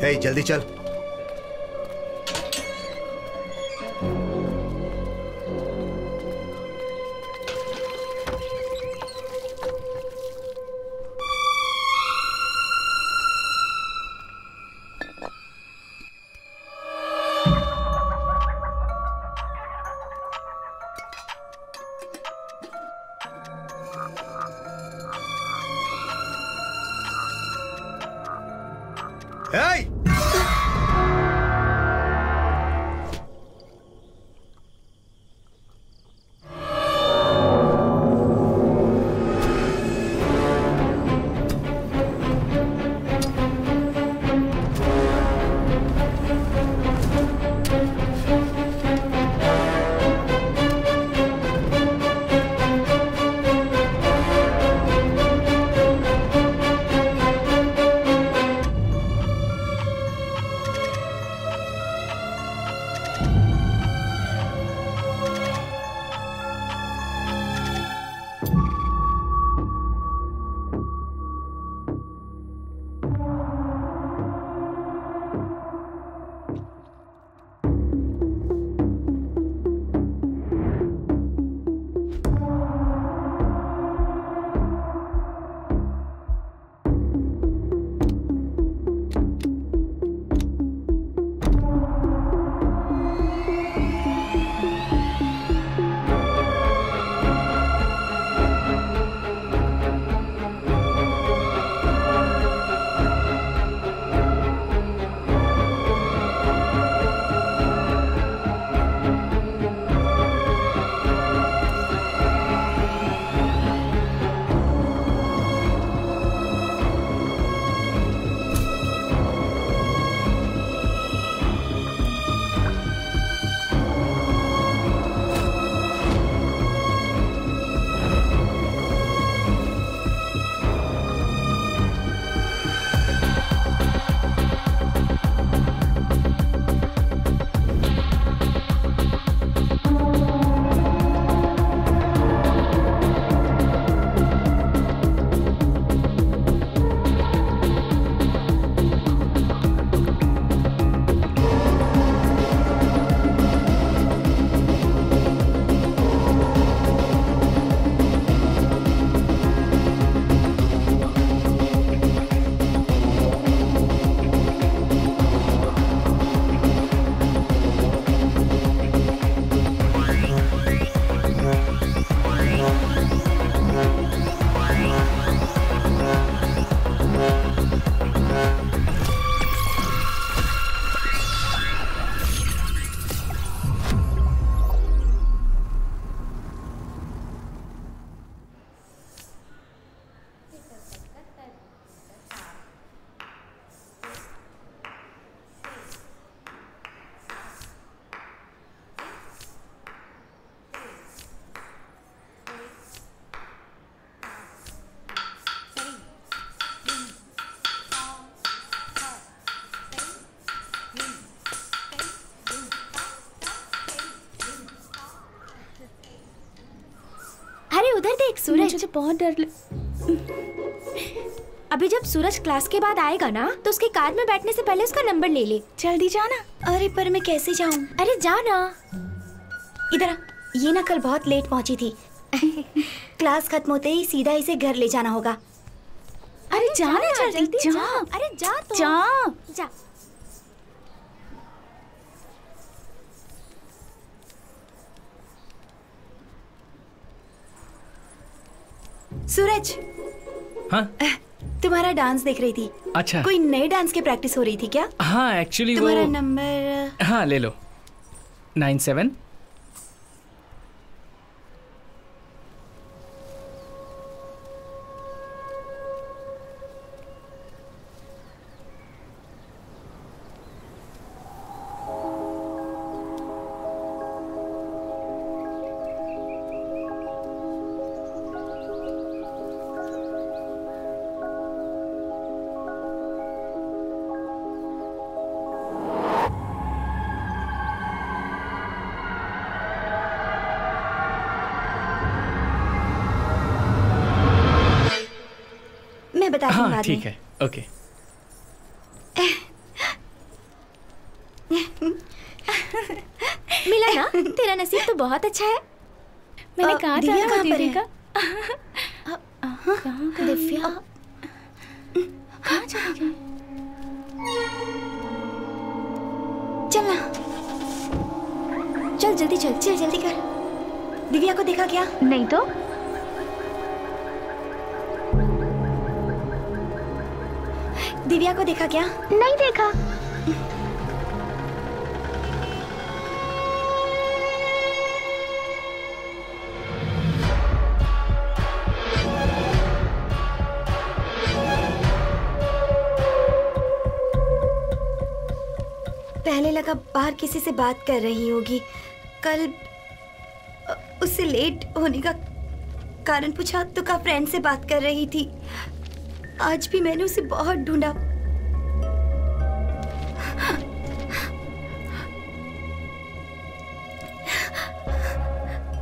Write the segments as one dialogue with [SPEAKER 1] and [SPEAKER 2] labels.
[SPEAKER 1] हे जल्दी चल। Hey!
[SPEAKER 2] उधर देख सूरज। मुझे बहुत डर अभी जब सूरज क्लास के बाद आएगा ना तो उसके कार में बैठने से पहले उसका नंबर ले ले।
[SPEAKER 3] जल्दी जाना। अरे पर मैं कैसे जाऊं?
[SPEAKER 2] अरे जाना।
[SPEAKER 3] इधर ये ना कल बहुत लेट पहुंची थी। क्लास खत्म होते ही सीधा इसे घर ले जाना होगा।
[SPEAKER 2] अरे जाना जल्दी जा। अरे जा तो जा।
[SPEAKER 3] सूरज।
[SPEAKER 4] हाँ?
[SPEAKER 3] तुम्हारा डांस देख रही थी।
[SPEAKER 4] अच्छा।
[SPEAKER 3] कोई नए डांस की प्रैक्टिस हो रही थी क्या?
[SPEAKER 4] हाँ एक्चुअली
[SPEAKER 3] तुम्हारा नंबर।
[SPEAKER 4] हाँ ले लो 97।
[SPEAKER 3] मैं बताती हूँ।
[SPEAKER 4] हाँ ठीक है ओके।
[SPEAKER 2] है ना, तेरा नसीब तो बहुत अच्छा है।
[SPEAKER 3] मैंने कहा था
[SPEAKER 2] दिव्या
[SPEAKER 3] ना
[SPEAKER 2] कहाँ पर
[SPEAKER 3] दीदी
[SPEAKER 2] है?
[SPEAKER 3] का। दिव्या कहाँ चली गई?
[SPEAKER 2] चल ना, चल जल्दी चल।
[SPEAKER 3] चल जल्दी कर। दिव्या को देखा क्या?
[SPEAKER 2] नहीं तो
[SPEAKER 3] दिव्या को देखा क्या?
[SPEAKER 2] नहीं देखा।
[SPEAKER 3] पहले लगा बाहर किसी से बात कर रही होगी। कल उससे लेट होने का कारण पूछा तो कहा फ्रेंड से बात कर रही थी। आज भी मैंने उसे बहुत ढूंढा।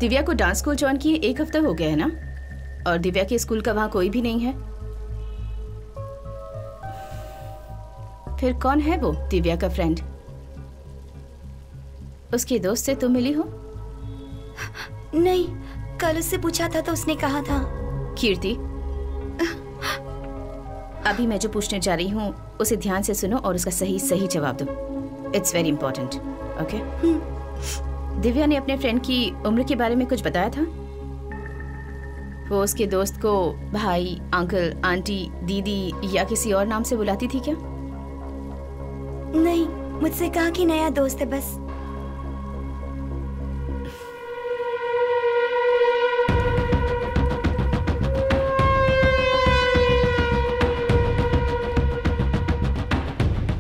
[SPEAKER 1] दिव्या को डांस स्कूल ज्वाइन किए 1 हफ्ता हो गया है ना, और दिव्या के स्कूल का वहां कोई भी नहीं है। फिर कौन है वो दिव्या का फ्रेंड? उसके दोस्त से तुम मिली हो?
[SPEAKER 3] नहीं, कल उससे पूछा था तो उसने कहा था।
[SPEAKER 1] कीर्ति, अभी मैं जो पूछने जा रही हूँ उसे ध्यान से सुनो और उसका सही सही जवाब दो। It's very important. Okay? Divya ने अपने फ्रेंड की उम्र के बारे में कुछ बताया था? वो उसके दोस्त को भाई, अंकल, आंटी, दीदी या किसी और नाम से बुलाती थी क्या?
[SPEAKER 3] नहीं, मुझसे कहा कि नया दोस्त है बस।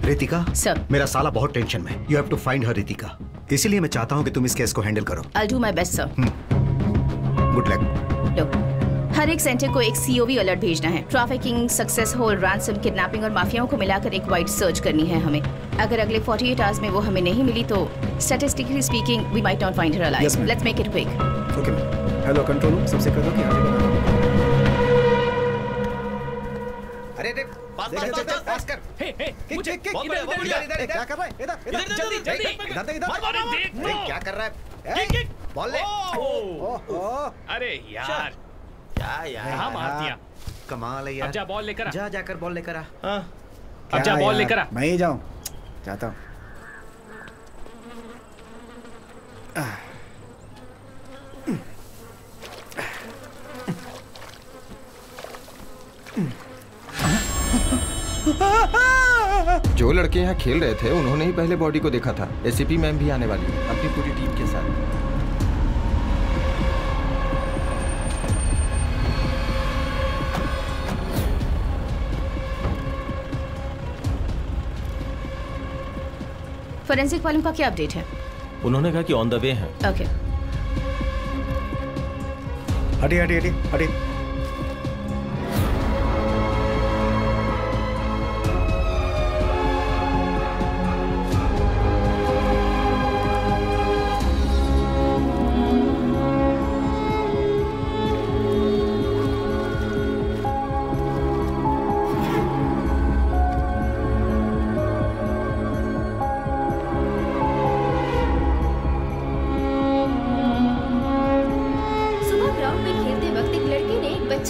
[SPEAKER 5] रितिका
[SPEAKER 1] सर,
[SPEAKER 5] मेरा साला बहुत टेंशन में। You have to find her Ritika. इसीलिए मैं चाहता हूँ कि तुम इस केस को हैंडल करो।
[SPEAKER 1] I'll do my best, sir.
[SPEAKER 5] Good luck.
[SPEAKER 1] लो, हर एक सेंटर को एक COV अलर्ट भेजना है। ट्रैफिकिंग, सक्सेस होल, रैंसम, किडनैपिंग और माफियाओं को मिलाकर एक वाइड सर्च करनी है हमें। अगर अगले 48 आवर्स में वो हमें नहीं मिली तो statistically speaking we might not find her alive.
[SPEAKER 6] Yes, ma'am.
[SPEAKER 1] Let's make it quick.
[SPEAKER 6] Okay ma'am. Hello control room, सबसे कह दो कि आगे बढ़ो।
[SPEAKER 5] अरे पास कर।
[SPEAKER 4] मुझे
[SPEAKER 5] क्या कर रहा है? इधर क्या कर रहा है? बॉल ले।
[SPEAKER 4] अरे यार,
[SPEAKER 5] क्या यार,
[SPEAKER 4] कहाँ मार दिया?
[SPEAKER 5] कमाल है यार।
[SPEAKER 4] अब जा बॉल लेकर आ।
[SPEAKER 5] जा जाकर बॉल लेकर आ।
[SPEAKER 4] अब जा बॉल लेकर आ।
[SPEAKER 6] मैं ही जाऊं, जाता हूं।
[SPEAKER 7] जो लड़के यहाँ खेल रहे थे उन्होंने ही पहले बॉडी को देखा था। एसीपी मैम भी आने वाली है अपनी पूरी टीम के साथ।
[SPEAKER 1] फोरेंसिक वालों का क्या अपडेट है?
[SPEAKER 8] उन्होंने कहा कि ऑन द वे हैं।
[SPEAKER 1] ओके।
[SPEAKER 6] हटिए हटिए हटिए हटिए।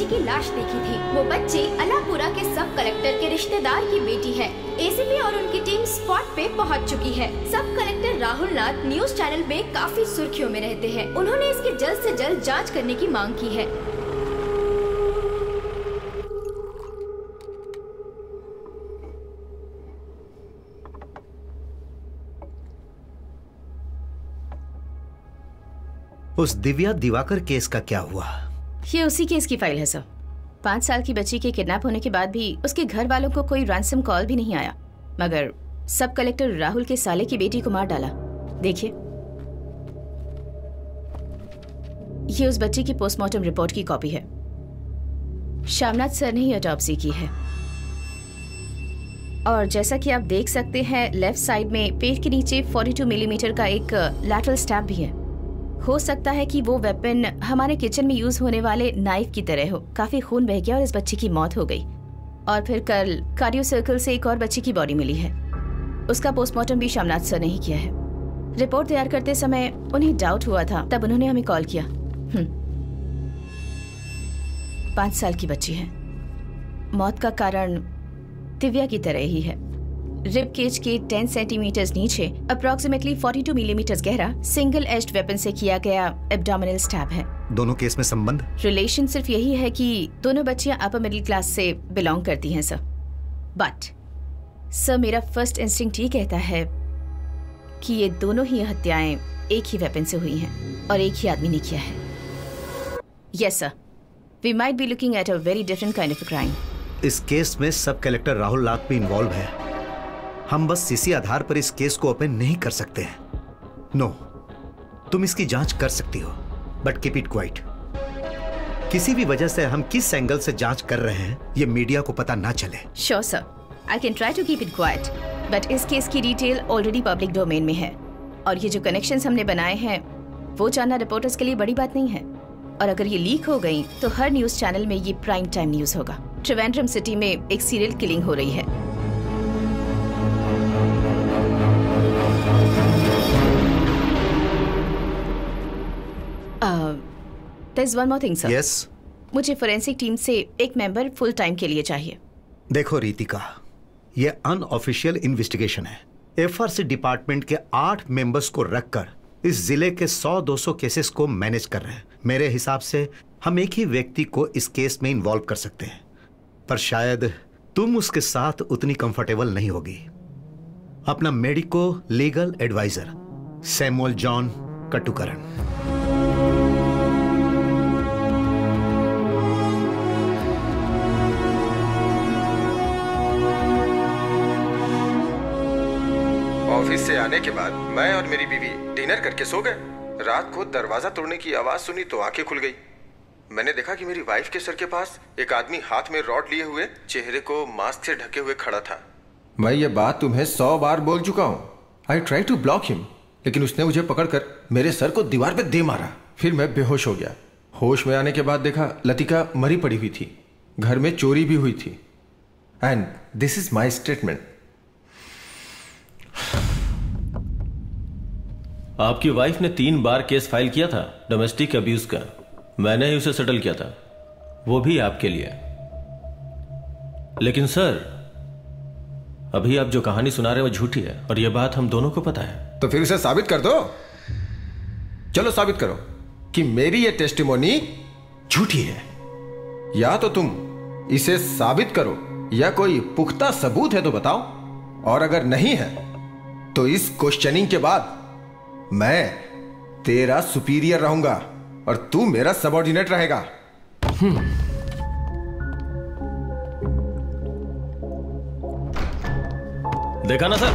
[SPEAKER 2] की लाश देखी थी। वो बच्ची अलापुरा के सब कलेक्टर के रिश्तेदार की बेटी है। एसीपी और उनकी टीम स्पॉट पे पहुंच चुकी है। सब कलेक्टर राहुल नाथ न्यूज चैनल में काफी सुर्खियों में रहते हैं। उन्होंने इसकी जल्द से जल्द जांच करने की मांग की है।
[SPEAKER 5] उस दिव्या दिवाकर केस का क्या हुआ?
[SPEAKER 1] ये उसी केस की फाइल है सर। 5 साल की बच्ची के किडनैप होने के बाद भी उसके घर वालों को कोई रैंसम कॉल भी नहीं आया, मगर सब कलेक्टर राहुल के साले की बेटी को मार डाला। देखिए, ये उस बच्ची की पोस्टमार्टम रिपोर्ट की कॉपी है। श्यामनाथ सर ने ही ऑटोप्सी की है। और जैसा कि आप देख सकते हैं, लेफ्ट साइड में पेट के नीचे 42 मिलीमीटर का एक लैटरल स्टैब भी है। हो सकता है कि वो वेपन हमारे किचन में यूज होने वाले नाइफ की तरह हो। काफी खून बह गया और इस बच्ची की मौत हो गई। और फिर कल कार्डियो सर्कल से एक और बच्ची की बॉडी मिली है। उसका पोस्टमार्टम भी श्यामनाथ सर ने ही किया है। रिपोर्ट तैयार करते समय उन्हें डाउट हुआ था, तब उन्होंने हमें कॉल किया। 5 साल की बच्ची है। मौत का कारण दिव्या की तरह ही है। रिब केज के 10 सेंटीमीटर नीचे अप्रोक्सीमेटली 42 मिलीमीटर गहरा सिंगल एज्ड वेपन से किया गया एब्डोमिनल स्टैब है।
[SPEAKER 5] दोनों केस में संबंध?
[SPEAKER 1] रिलेशन सिर्फ यही है कि दोनों बच्चियां अपर मिडिल क्लास से बिलोंग करती हैं सर। बट सर, मेरा फर्स्ट इंस्टिंक्ट ये कहता है कि ये दोनों ही हत्याएं एक ही वेपन से हुई हैं और एक ही आदमी ने किया है। Yes sir, we might be looking at a very different kind of crime.
[SPEAKER 5] इस केस में सब कलेक्टर राहुल नाथ भी इन्वॉल्व है। हम बस इसी आधार पर इस केस को ओपन नहीं कर सकते हैं। नो, तुम इसकी जांच कर सकती हो, बट कीप इट क्वाइट। किसी भी वजह से हम किस एंगल से जांच कर रहे हैं ये मीडिया को पता ना चले।
[SPEAKER 1] Sure sir, I can try to keep it quiet, but इस केस की डिटेल ऑलरेडी पब्लिक डोमेन में है और ये जो कनेक्शंस हमने बनाए हैं वो जानना रिपोर्टर्स के लिए बड़ी बात नहीं है। और अगर ये लीक हो गई तो हर न्यूज चैनल में ये प्राइम टाइम न्यूज होगा। त्रिवेंद्रम सिटी में एक सीरियल किलिंग हो रही है। There's one more thing, sir.
[SPEAKER 5] Yes.
[SPEAKER 1] मुझे फोरेंसिक टीम से एक मेंबर फुल टाइम के लिए चाहिए।
[SPEAKER 5] देखो रितिका, ये अनऑफिशियल इन्वेस्टिगेशन है। एफआरसी डिपार्टमेंट के 8 मेंबर्स को रखकर इस जिले के 100-200 केसेस को मैनेज कर रहे हैं। मेरे हिसाब से हम एक ही व्यक्ति को इस केस में इन्वॉल्व कर सकते हैं, पर शायद तुम उसके साथ उतनी कंफर्टेबल नहीं होगी। अपना medico legal adviser Samuel John Katukaran.
[SPEAKER 7] Office से आने के बाद मैं और मेरी बीवी डिनर करके सो गए। रात को दरवाजा तोड़ने की आवाज सुनी तो आंखें खुल गई। मैंने देखा कि मेरी वाइफ के सर के पास एक आदमी हाथ में रॉड लिए हुए, चेहरे को मास्क से ढके हुए खड़ा था। मैं ये बात तुम्हें 100 बार बोल चुका हूँ। I try to block him, लेकिन उसने मुझे पकड़कर मेरे सर को दीवार पे दे मारा। फिर मैं बेहोश हो गया। होश में आने के बाद देखा लतिका मरी पड़ी हुई थी। घर में चोरी भी हुई थी। And this is my statement.
[SPEAKER 8] आपकी वाइफ ने 3 बार केस फाइल किया था डोमेस्टिक अब्यूज का। मैंने ही उसे सेटल किया था, वो भी आपके लिए। लेकिन सर, अभी आप जो कहानी सुना रहे हो वो झूठी है और यह बात हम दोनों को पता है।
[SPEAKER 7] तो फिर उसे साबित कर दो। चलो साबित करो कि मेरी ये टेस्टिमोनी झूठी है। या तो तुम इसे साबित करो या कोई पुख्ता सबूत है तो बताओ। और अगर नहीं है तो इस क्वेश्चनिंग के बाद मैं तेरा सुपीरियर रहूंगा और तू मेरा सबऑर्डिनेट रहेगा।
[SPEAKER 8] देखा ना सर,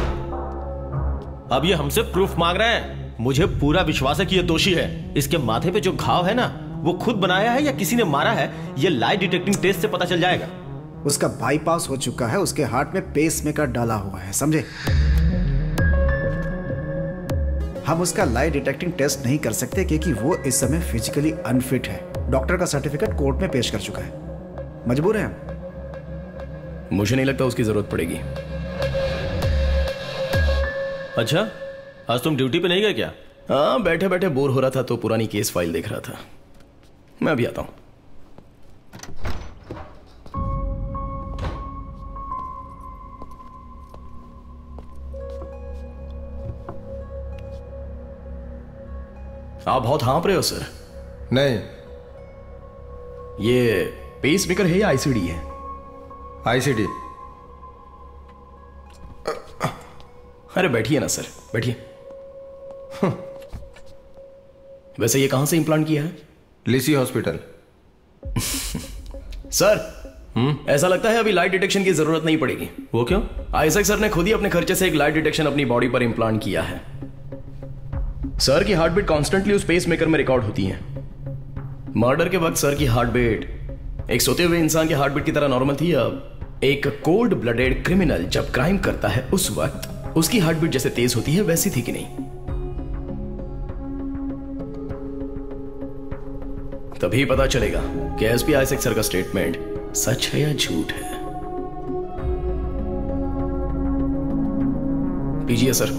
[SPEAKER 8] अब ये हमसे प्रूफ मांग रहे हैं। मुझे पूरा विश्वास है कि ये दोषी है। इसके माथे पे जो घाव है ना, वो खुद बनाया है या किसी ने मारा है, ये लाई डिटेक्टिंग टेस्ट से पता चल जाएगा।
[SPEAKER 6] उसका बाईपास हो चुका है, उसके हार्ट में पेसमेकर डाला हुआ है, समझे? हम उसका लाई डिटेक्टिंग टेस्ट नहीं कर सकते क्योंकि वो इस समय फिजिकली अनफिट है। डॉक्टर का सर्टिफिकेट कोर्ट में पेश कर चुका है। मजबूर हैं हम।
[SPEAKER 4] मुझे नहीं लगता उसकी जरूरत पड़ेगी।
[SPEAKER 8] अच्छा, आज तुम ड्यूटी पे नहीं गए क्या?
[SPEAKER 4] हाँ, बैठे बैठे बोर हो रहा था तो पुरानी केस फाइल देख रहा था। मैं अभी आता हूं। आप बहुत हाँप रहे हो सर।
[SPEAKER 7] नहीं,
[SPEAKER 4] ये पेसमेकर है या आईसीडी है?
[SPEAKER 7] आईसीडी।
[SPEAKER 4] अरे बैठिए ना सर, बैठिए। वैसे ये कहां से इंप्लांट किया है?
[SPEAKER 7] लिसी हॉस्पिटल।
[SPEAKER 4] सर, ऐसा लगता है अभी लाइट डिटेक्शन की जरूरत नहीं पड़ेगी।
[SPEAKER 8] वो क्यों?
[SPEAKER 4] आइजैक सर ने खुद ही अपने खर्चे से एक लाइट डिटेक्शन अपनी बॉडी पर इंप्लांट किया है। सर की हार्ट बीट कॉन्स्टेंटली उस पेस मेकर में रिकॉर्ड होती है। मर्डर के वक्त सर की हार्ट बीट एक सोते हुए इंसान की हार्ट बीट की तरह नॉर्मल थी। अब एक कोल्ड ब्लडेड क्रिमिनल जब क्राइम करता है उस वक्त उसकी हार्ट बीट जैसे तेज होती है वैसी थी कि नहीं? तभी पता चलेगा कि एसपी आइजैक सर का स्टेटमेंट सच है या झूठ है। पीजिए sir.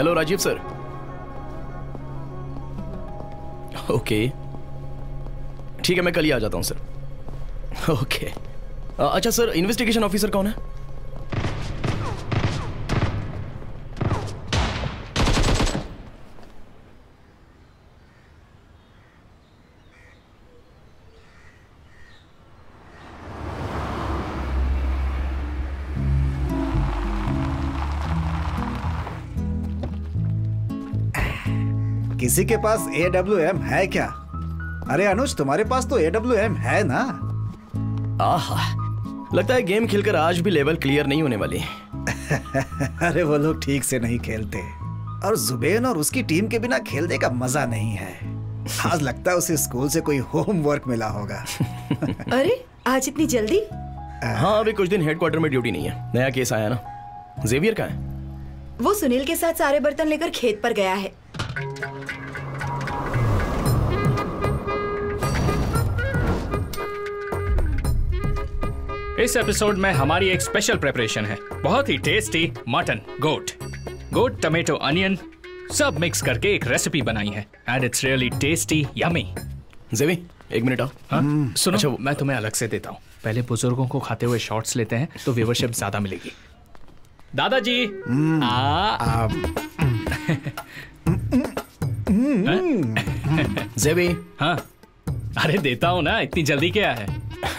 [SPEAKER 4] Hello Rajiv sir. Okay ठीक है, मैं कल ही आ जाता हूं सर। ओके अच्छा सर, इन्वेस्टिगेशन ऑफिसर कौन है?
[SPEAKER 6] किसी के पास AWM है क्या? अरे अनुज, तुम्हारे पास तो AWM है ना?
[SPEAKER 4] आहा, लगता है गेम खेलकर आज भी लेवल क्लियर नहीं होने वाली।
[SPEAKER 6] अरे वो लोग ठीक से नहीं खेलते और जुबेन और उसकी टीम के बिना खेलने का मजा नहीं है। आज लगता है उसे स्कूल से कोई होमवर्क मिला होगा।
[SPEAKER 9] अरे आज इतनी जल्दी?
[SPEAKER 4] हाँ, अभी कुछ दिन हेडक्वार्टर में ड्यूटी नहीं है। नया केस आया ना। जेवियर कहाँ है?
[SPEAKER 9] वो सुनील के साथ सारे बर्तन लेकर खेत पर गया है।
[SPEAKER 10] इस एपिसोड में हमारी एक स्पेशल प्रिपरेशन है, बहुत ही टेस्टी मटन गोट टमेटो अनियन सब मिक्स करके एक रेसिपी बनाई है and it's really tasty yummy.
[SPEAKER 4] जेवी एक मिनट आओ।
[SPEAKER 10] सुनो, अच्छा, मैं तुम्हें अलग से देता हूँ। पहले बुजुर्गों को खाते हुए शॉट्स लेते हैं तो व्यूवरशिप ज्यादा मिलेगी। दादाजी
[SPEAKER 4] जेवी।
[SPEAKER 10] हाँ अरे देता हूँ ना, इतनी जल्दी क्या है?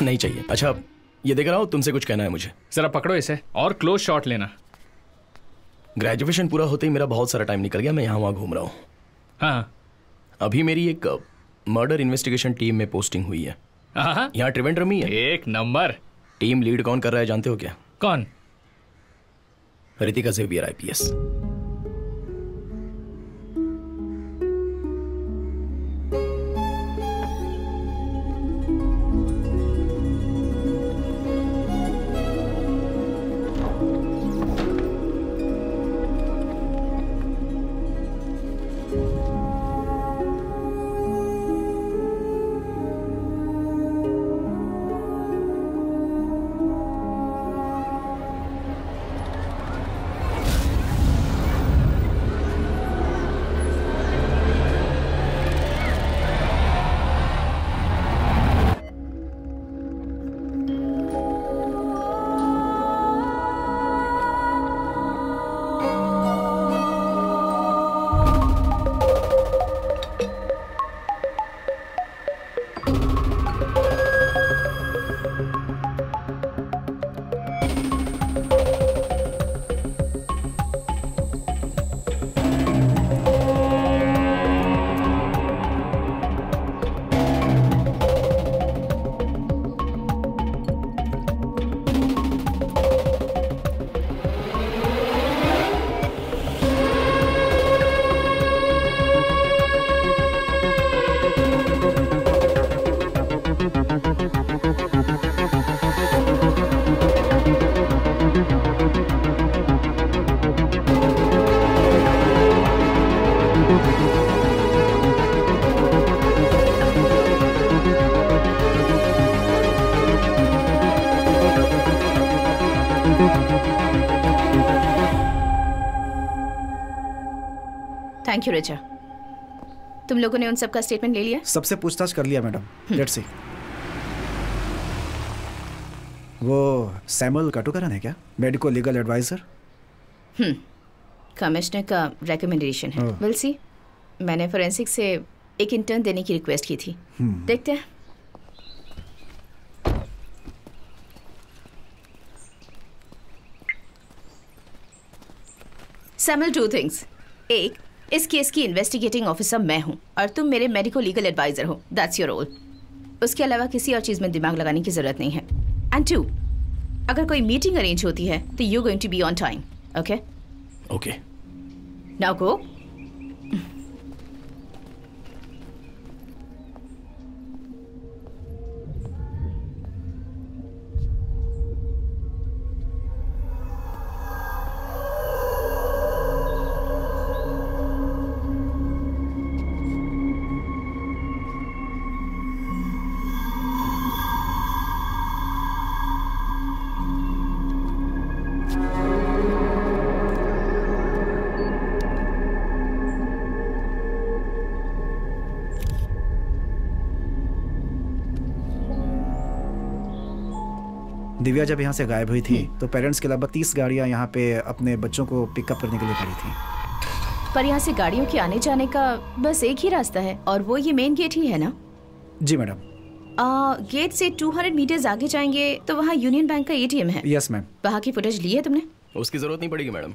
[SPEAKER 4] नहीं चाहिए। अच्छा ये देख रहा हूँ, तुमसे कुछ कहना है मुझे।
[SPEAKER 10] जरा पकड़ो इसे और क्लोज शॉट लेना।
[SPEAKER 4] ग्रेजुएशन पूरा होते ही मेरा बहुत सारा टाइम निकल गया, मैं यहाँ वहाँ घूम रहा हूँ।
[SPEAKER 10] हाँ
[SPEAKER 4] अभी मेरी एक मर्डर इन्वेस्टिगेशन टीम में पोस्टिंग हुई है। यहाँ त्रिवेंद्रम ही है।
[SPEAKER 10] एक नंबर।
[SPEAKER 4] टीम लीड कौन कर रहा है जानते हो क्या?
[SPEAKER 10] कौन?
[SPEAKER 4] Ritika Xavier IPS।
[SPEAKER 1] Thank you Richa. तुम लोगों ने उन सब का स्टेटमेंट ले लिया?
[SPEAKER 6] सबसे पूछताछ कर लिया मैडम। Let's see. वो सैमुअल काटुकरन है क्या, मेडिको लीगल एडवाइजर?
[SPEAKER 1] कमिश्नर का रिकमेंडेशन है। Will see. मैंने फोरेंसिक से एक इंटर्न देने की रिक्वेस्ट की थी। देखते हैं। Samuel, 2 things. एक, इस केस की इन्वेस्टिगेटिंग ऑफिसर मैं हूं और तुम मेरे मेडिको लीगल एडवाइजर हो। That's your role. उसके अलावा किसी और चीज में दिमाग लगाने की जरूरत नहीं है। एंड 2, अगर कोई मीटिंग अरेंज होती है तो you going to be on time. Okay
[SPEAKER 4] okay,
[SPEAKER 1] now go.
[SPEAKER 6] Divya जब यहाँ से गायब हुई थी तो पेरेंट्स के लगभग 30 गाड़ियाँ यहाँ पे अपने बच्चों को पिकअप करने के लिए खड़ी थी।
[SPEAKER 1] पर यहाँ से गाड़ियों के आने जाने का बस एक ही रास्ता है और वो ये मेन गेट ही है ना?
[SPEAKER 6] जी मैडम।
[SPEAKER 1] गेट से 200 मीटर्स आगे जाएंगे तो वहाँ यूनियन बैंक का ATM है।
[SPEAKER 6] Yes ma'am.
[SPEAKER 1] वहाँ की फुटेज ली है तुमने?
[SPEAKER 4] उसकी जरूरत नहीं पड़ेगी मैडम।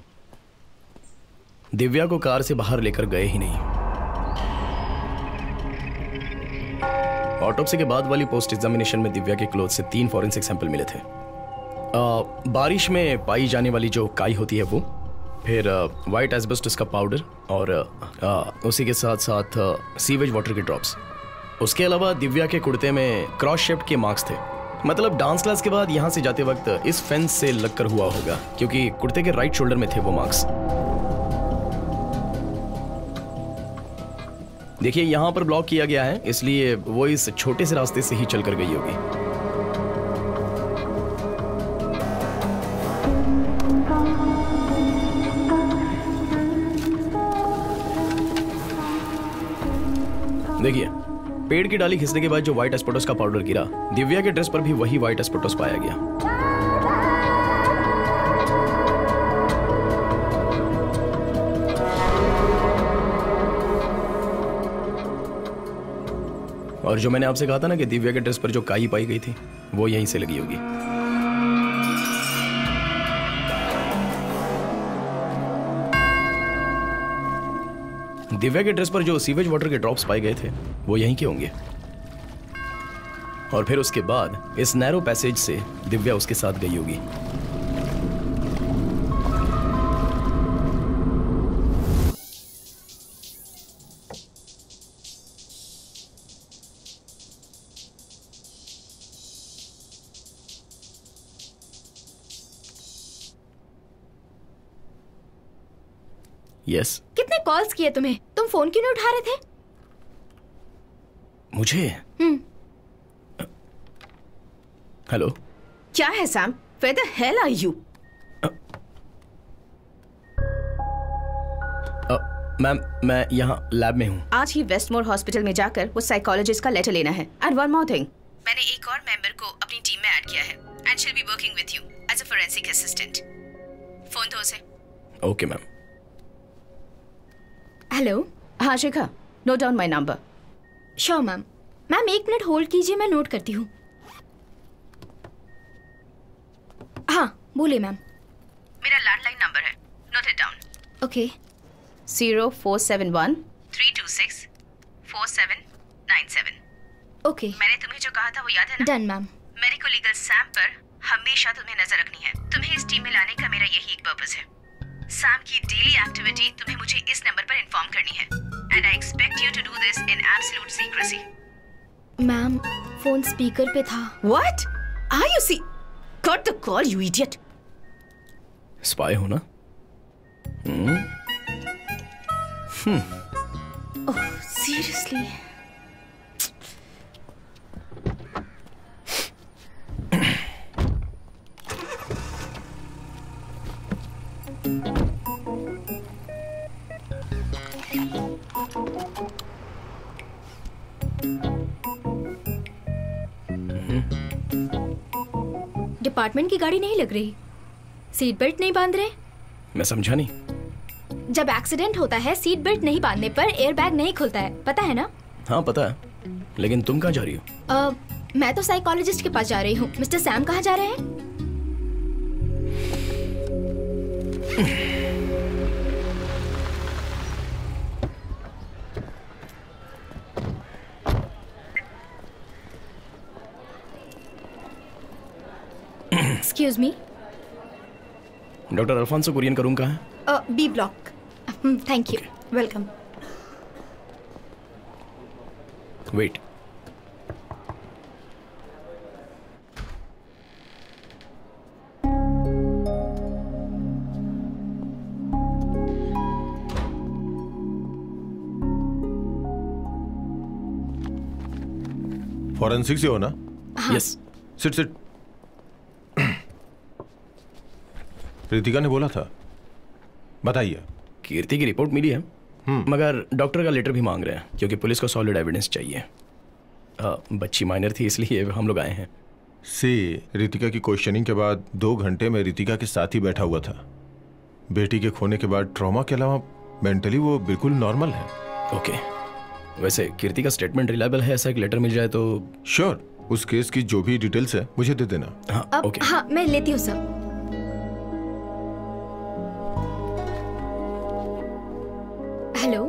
[SPEAKER 4] दिव्या को कार से बाहर लेकर गए ही नहीं। ऑटोप्सी के बाद वाली पोस्ट एग्जामिनेशन में दिव्या के क्लोथ से 3 फॉरेंसिक सैंपल मिले थे। बारिश में पाई जाने वाली जो काई होती है वो, फिर वाइट एस्बेस्टस का पाउडर और उसी के साथ साथ सीवेज वाटर के ड्रॉप्स। उसके अलावा दिव्या के कुर्ते में क्रॉस शेप्ड के मार्क्स थे। मतलब डांस क्लास के बाद यहाँ से जाते वक्त इस फेंस से लगकर हुआ होगा, क्योंकि कुर्ते के राइट शोल्डर में थे वो मार्क्स। देखिए यहाँ पर ब्लॉक किया गया है, इसलिए वो इस छोटे से रास्ते से ही चलकर गई होगी। देखिए पेड़ की डाली खिसने के बाद जो व्हाइट एस्पेटोस का पाउडर गिरा, दिव्या के ड्रेस पर भी वही व्हाइट एस्पेटोस पाया गया। और जो मैंने आपसे कहा था ना कि दिव्या के ड्रेस पर जो काई पाई गई थी वो यहीं से लगी होगी। दिव्या के ड्रेस पर जो सीवेज वाटर के ड्रॉप्स पाए गए थे वो यहीं के होंगे। और फिर उसके बाद इस नैरो पैसेज से दिव्या उसके साथ गई होगी। यस।
[SPEAKER 2] कितने कॉल्स किए तुम्हें? तुम फोन क्यों नहीं उठा रहे थे?
[SPEAKER 4] मुझे? हेलो।
[SPEAKER 1] क्या है Sam? Where the hell are you?
[SPEAKER 4] Ma'am मैं यहाँ लैब में हूँ।
[SPEAKER 1] आज ही वेस्टमोर हॉस्पिटल में जाकर वो साइकोलॉजिस्ट का लेटर लेना है। एंड वन मोर थिंग, मैंने एक और मेंबर को अपनी टीम में ऐड किया है and she will be working with you as a forensic assistant. Phone दो उसे।
[SPEAKER 4] Okay ma'am.
[SPEAKER 2] हेलो।
[SPEAKER 1] हाँ Shikha, note down my number.
[SPEAKER 2] Sure ma'am. Ma'am 1 minute hold कीजिए, मैं नोट करती हूँ। हाँ बोलिए मैम।
[SPEAKER 1] मेरा लैंडलाइन नंबर है, note it down.
[SPEAKER 2] Okay.
[SPEAKER 1] 0471 326 4797।
[SPEAKER 2] Okay.
[SPEAKER 1] मैंने तुम्हें जो कहा था वो याद है ना?
[SPEAKER 2] Done ma'am.
[SPEAKER 1] Medico legal Sam पर हमेशा तुम्हें नजर रखनी है। तुम्हें इस टीम में लाने का मेरा यही एक पर्पस है। सैम की डेली एक्टिविटी तुम्हें मुझे इस नंबर पर इन्फॉर्म करनी है and I expect you to do this in absolute secrecy.
[SPEAKER 2] Ma'am phone speaker पे था।
[SPEAKER 1] What? Are you see? Cut the call you idiot.
[SPEAKER 4] Spy हो ना?
[SPEAKER 1] Oh seriously?
[SPEAKER 2] डिपार्टमेंट की गाड़ी नहीं लग रही, सीट बेल्ट नहीं बांध रहे।
[SPEAKER 4] मैं समझा नहीं।
[SPEAKER 2] जब एक्सीडेंट होता है सीट बेल्ट नहीं बांधने पर एयरबैग नहीं खुलता है, पता है ना?
[SPEAKER 4] हाँ पता है, लेकिन तुम कहाँ जा रही हो?
[SPEAKER 2] मैं तो साइकोलॉजिस्ट के पास जा रही हूँ। मिस्टर सैम कहाँ जा रहे हैं? Excuse me.
[SPEAKER 4] Doctor Alphonso Kurian का रूम कहाँ है?
[SPEAKER 2] B block. Thank you. Welcome.
[SPEAKER 4] Wait.
[SPEAKER 11] Forensic से हो ना?
[SPEAKER 4] यस।
[SPEAKER 11] Sit sit. रितिका ने बोला था, बताइए।
[SPEAKER 4] कीर्ति की रिपोर्ट मिली है, मगर डॉक्टर का लेटर भी मांग रहे हैं क्योंकि पुलिस को सॉलिड एविडेंस चाहिए। बच्ची माइनर थी इसलिए हम लोग आए हैं।
[SPEAKER 11] रितिका की क्वेश्चनिंग के बाद 2 घंटे में रितिका के साथ ही बैठा हुआ था। बेटी के खोने के बाद ट्रॉमा के अलावा मेंटली वो बिल्कुल नॉर्मल है।
[SPEAKER 4] ओके, वैसे कीर्ति का स्टेटमेंट रिलायबल है, ऐसा एक लेटर मिल जाए तो।
[SPEAKER 11] श्योर, उस केस की जो भी डिटेल्स है मुझे दे देना।
[SPEAKER 4] हाँ, ओके।
[SPEAKER 2] हाँ, मैं लेती हूँ सब। हेलो,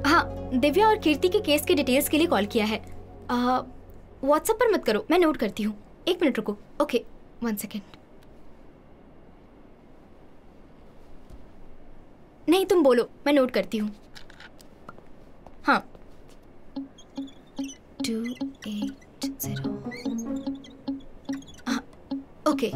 [SPEAKER 2] हाँ, दिव्या और कीर्ति के केस की डिटेल्स के लिए कॉल किया है। व्हाट्सएप पर मत करो, मैं नोट करती हूँ। 1 मिनट रुको। Okay, 1 second. नहीं, तुम बोलो, मैं नोट करती हूँ। हाँ, 280। हाँ, ओके।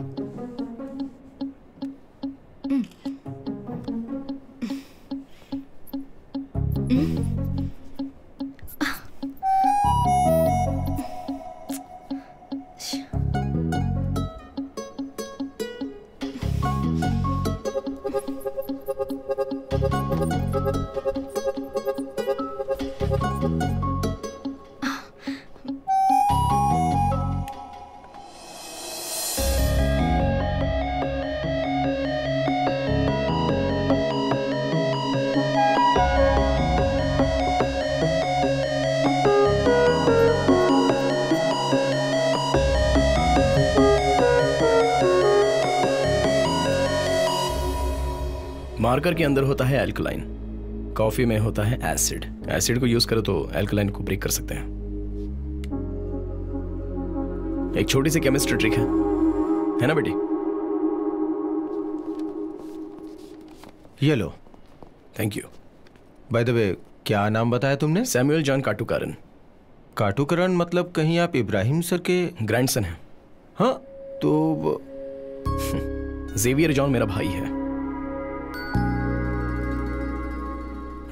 [SPEAKER 4] मार्कर के अंदर होता है एल्कलाइन, कॉफी में होता है एसिड। एसिड को यूज करो तो एल्कलाइन को ब्रेक कर सकते हैं। एक छोटी सी केमिस्ट्री ट्रिक है ना बेटी?
[SPEAKER 11] ये लो।
[SPEAKER 4] Thank you.
[SPEAKER 11] By the way, क्या नाम बताया तुमने?
[SPEAKER 4] Samuel John काटुकारन।
[SPEAKER 11] काटुकारन मतलब कहीं आप इब्राहिम सर के
[SPEAKER 4] ग्रैंडसन हैं?
[SPEAKER 11] हाँ, तो
[SPEAKER 4] जेवियर जॉन मेरा भाई है,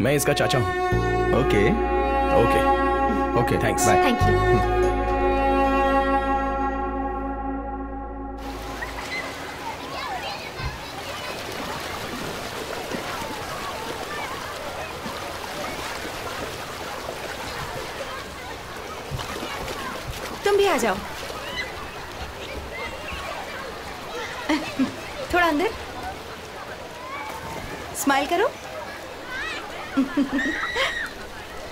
[SPEAKER 4] मैं इसका चाचा हूं।
[SPEAKER 11] Okay
[SPEAKER 4] okay
[SPEAKER 11] okay,
[SPEAKER 4] thanks.
[SPEAKER 11] Bye.
[SPEAKER 2] Thank you.
[SPEAKER 9] तुम भी आ जाओ। थोड़ा अंदर, स्माइल करो।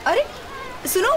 [SPEAKER 9] अरे सुनो,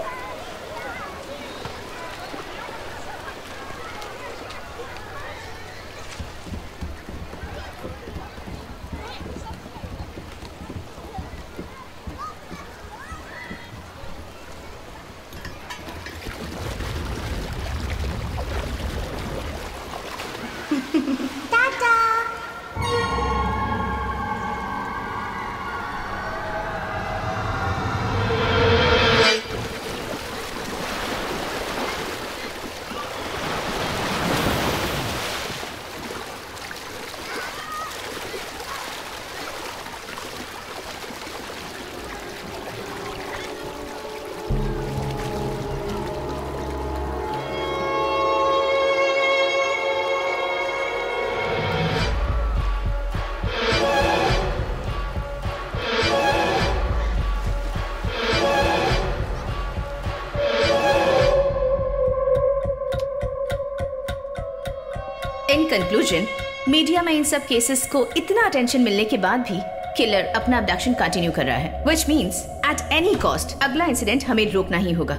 [SPEAKER 1] इन कंक्लूजन, मीडिया में इन सब केसेस को इतना अटेंशन मिलने के बाद भी किलर अपना अबडक्शन कंटिन्यू कर रहा है, which means at any cost अगला इंसिडेंट हमें रोकना ही होगा।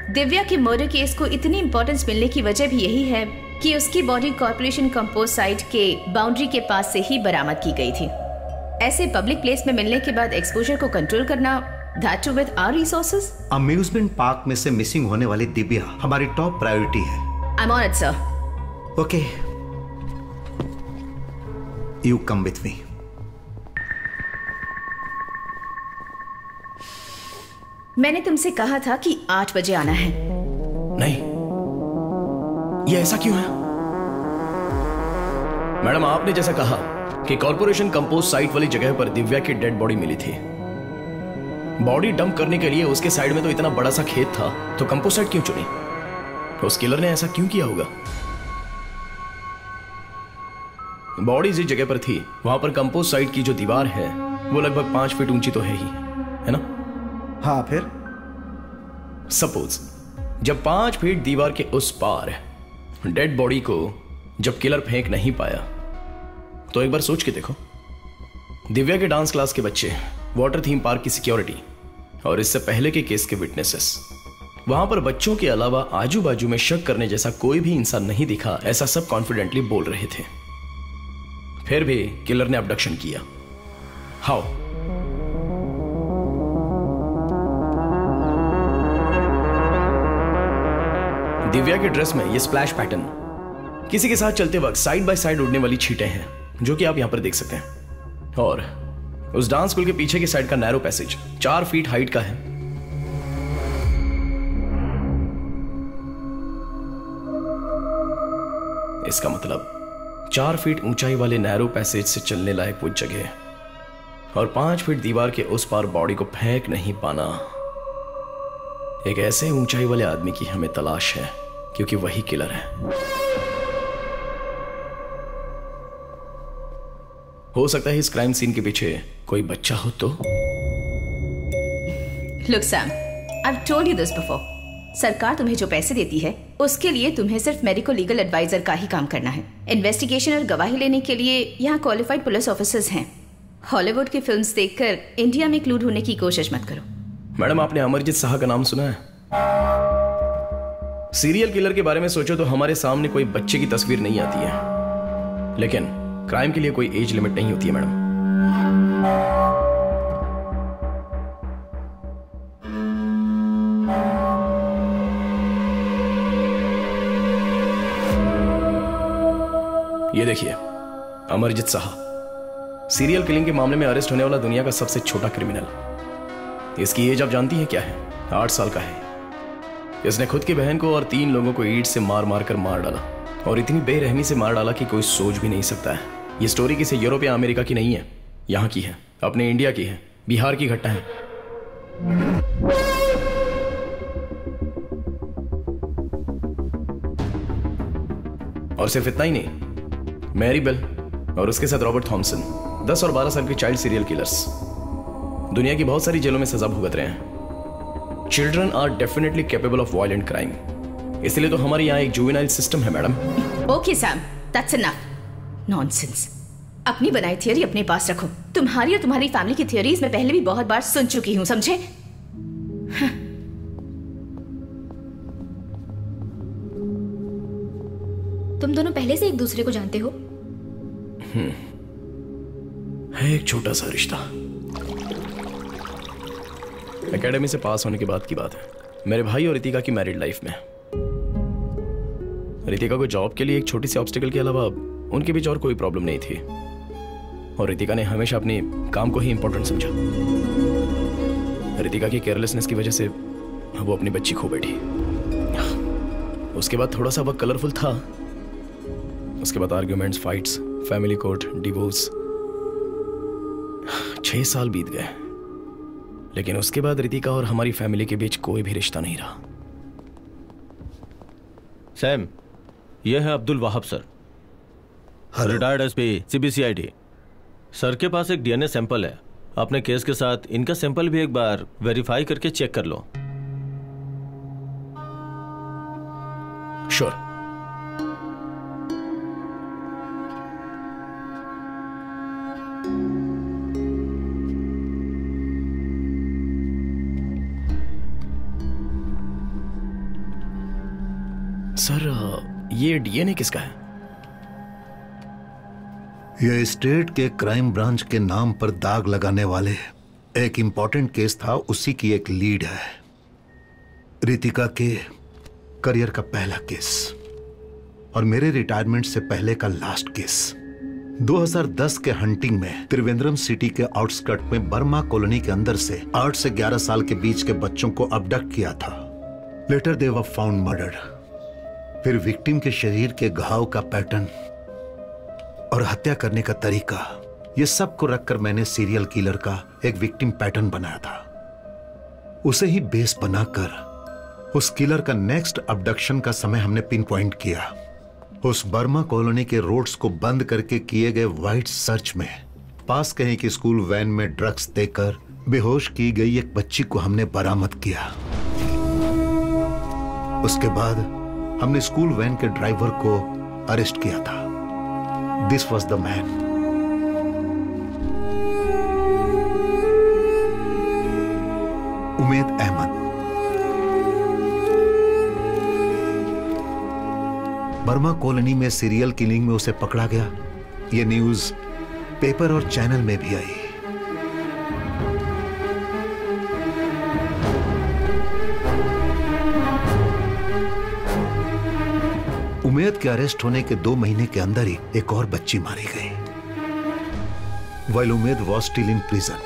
[SPEAKER 1] दिव्या के मर्डर केस को इतनी इंपॉर्टेंस मिलने की वजह भी यही है कि उसकी बॉडी कॉर्पोरेशन कंपोज साइट के बाउंड्री के पास से ही बरामद की गई थी। ऐसे पब्लिक प्लेस में मिलने के बाद एक्सपोजर को कंट्रोल करना, that too with our resources.
[SPEAKER 5] Amusement park में से मिसिंग होने वाली दिव्या हमारी टॉप प्रायोरिटी है।
[SPEAKER 1] I am on it sir.
[SPEAKER 5] Okay, you come with me.
[SPEAKER 1] मैंने तुमसे कहा था कि 8 बजे आना है।
[SPEAKER 4] नहीं, ये ऐसा क्यों है? मैडम, आपने जैसा कहा कि कॉर्पोरेशन कंपोज साइट वाली जगह पर दिव्या की डेड बॉडी मिली थी। बॉडी डंप करने के लिए उसके साइड में तो इतना बड़ा सा खेत था, तो कंपोज साइट क्यों चुनी? उस किलर ने ऐसा क्यों किया होगा? बॉडी जिस जगह पर थी वहां पर कंपोज साइट की जो दीवार है वो लगभग 5 फीट ऊंची तो है ही, है ना?
[SPEAKER 6] हाँ, फिर
[SPEAKER 4] सपोज जब 5 फीट दीवार के उस पार डेड बॉडी को जब किलर फेंक नहीं पाया तो एक बार सोच के देखो, दिव्या के डांस क्लास के बच्चे, वाटर थीम पार्क की सिक्योरिटी और इससे पहले के केस के विटनेसेस, वहां पर बच्चों के अलावा आजू बाजू में शक करने जैसा कोई भी इंसान नहीं दिखा, ऐसा सब कॉन्फिडेंटली बोल रहे थे। फिर भी किलर ने अबडक्शन किया। हाउ? दिव्या के ड्रेस में ये स्प्लैश पैटर्न, किसी के साथ चलते वक्त साइड बाय साइड उड़ने वाली छींटें हैं जो कि आप यहां पर देख सकते हैं। और उस डांस स्कूल के पीछे की साइड का नैरो पैसेज 4 फीट हाइट का है। इसका मतलब 4 फीट ऊंचाई वाले नैरो पैसेज से चलने लायक वो जगह और 5 फीट दीवार के उस पार बॉडी को फेंक नहीं पाना, एक ऐसे ऊंचाई वाले आदमी की हमें तलाश है, क्योंकि वही किलर है। हो सकता है इस क्राइम सीन के पीछे कोई बच्चा हो तो।
[SPEAKER 1] Look Sam, I've told you this before. सरकार तुम्हें जो पैसे देती है उसके लिए तुम्हें सिर्फ मेडिको लीगल एडवाइजर का ही काम करना है। इन्वेस्टिगेशन और गवाही लेने के लिए यहाँ क्वालिफाइड पुलिस ऑफिसर्स हैं। हॉलीवुड की फिल्म्स देखकर इंडिया में क्लू ढूंढने की कोशिश मत करो।
[SPEAKER 4] मैडम, आपने अमरजीत साहा का नाम सुना है? सीरियल किलर के बारे में सोचो तो हमारे सामने कोई बच्चे की तस्वीर नहीं आती है, लेकिन क्राइम के लिए कोई एज लिमिट नहीं होती है मैडम। ये देखिए, अमरजीत साहा सीरियल किलिंग के मामले में अरेस्ट होने वाला दुनिया का सबसे छोटा क्रिमिनल। इसकी एज आप जानती हैं क्या है? 8 साल का है। इसने खुद की बहन को और 3 लोगों को ईंट से मार मार कर मार डाला, और इतनी बेरहमी से मार डाला कि कोई सोच भी नहीं सकता है। ये स्टोरी किसी यूरोप या अमेरिका की नहीं है, यहाँ की है, अपने इंडिया की है, बिहार की घटना है। और सिर्फ इतना ही नहीं, मैरी बेल और उसके साथ रॉबर्ट थॉमसन 10 और 12 साल के चाइल्ड सीरियल किलर्स दुनिया की बहुत सारी जेलों में सजा भुगत रहे हैं। Children are definitely capable of violent crime, इसलिए तो हमारे यहाँ एक जुवेनाइल सिस्टम है madam.
[SPEAKER 1] Okay Sam, that's enough. Nonsense. अपनी बनाई थियरी अपने पास रखो। तुम्हारी और तुम्हारी फैमिली की थियरीज मैं पहले भी बहुत बार सुन चुकी हूं, समझे?
[SPEAKER 2] तुम दोनों पहले से एक दूसरे को जानते हो?
[SPEAKER 4] है एक छोटा सा रिश्ता। एकेडमी से पास होने के बाद की बात है। मेरे भाई और रितिका की मैरिड लाइफ में रितिका को जॉब के लिए एक छोटी सी ऑब्स्टिकल के अलावा उनके बीच और कोई प्रॉब्लम नहीं थी, और रितिका ने हमेशा अपने काम को ही इंपॉर्टेंट समझा। रितिका की केयरलेसनेस की वजह से वो अपनी बच्ची खो बैठी। उसके बाद थोड़ा सा वक्त कलरफुल था। उसके बाद arguments, fights, family court, divorce. 6 साल बीत गए, लेकिन उसके बाद रितिका और हमारी फैमिली के बीच कोई भी रिश्ता नहीं रहा।
[SPEAKER 8] सैम, यह है Abdul Wahab sir, retired SP CBCID. Sir के पास एक डीएनए सैंपल है। अपने केस के साथ इनका सैंपल भी एक बार वेरीफाई करके चेक कर लो।
[SPEAKER 4] श्योर। सर, ये डीएनए किसका है?
[SPEAKER 5] यह स्टेट के क्राइम ब्रांच के नाम पर दाग लगाने वाले एक इंपॉर्टेंट केस था, उसी की एक लीड है। रितिका के करियर का पहला केस और मेरे रिटायरमेंट से पहले का लास्ट केस। 2010 के हंटिंग में त्रिवेंद्रम सिटी के आउटस्कर्ट में बर्मा कॉलोनी के अंदर से 8 से 11 साल के बीच के बच्चों को अबडक्ट किया था। Later they were found murdered. फिर विक्टिम के शरीर के घाव का पैटर्न और हत्या करने का तरीका, ये सब को रखकर मैंने सीरियल किलर का एक विक्टिम पैटर्न बनाया था। उसे ही बेस बनाकर उस किलर का नेक्स्ट अबडक्शन का समय हमने पिन पॉइंट किया। उस बर्मा कॉलोनी के रोड्स को बंद करके किए गए वाइड सर्च में पास कहीं की स्कूल वैन में ड्रग्स देकर बेहोश की गई एक बच्ची को हमने बरामद किया। उसके बाद हमने स्कूल वैन के ड्राइवर को अरेस्ट किया था। This was the man. Umed Ahmad. Burma colony में सीरियल किलिंग में उसे पकड़ा गया। यह न्यूज पेपर और चैनल में भी आई। उमेद के अरेस्ट होने के 2 महीने के अंदर ही एक और बच्ची मारी गई। while Umed was still in prison।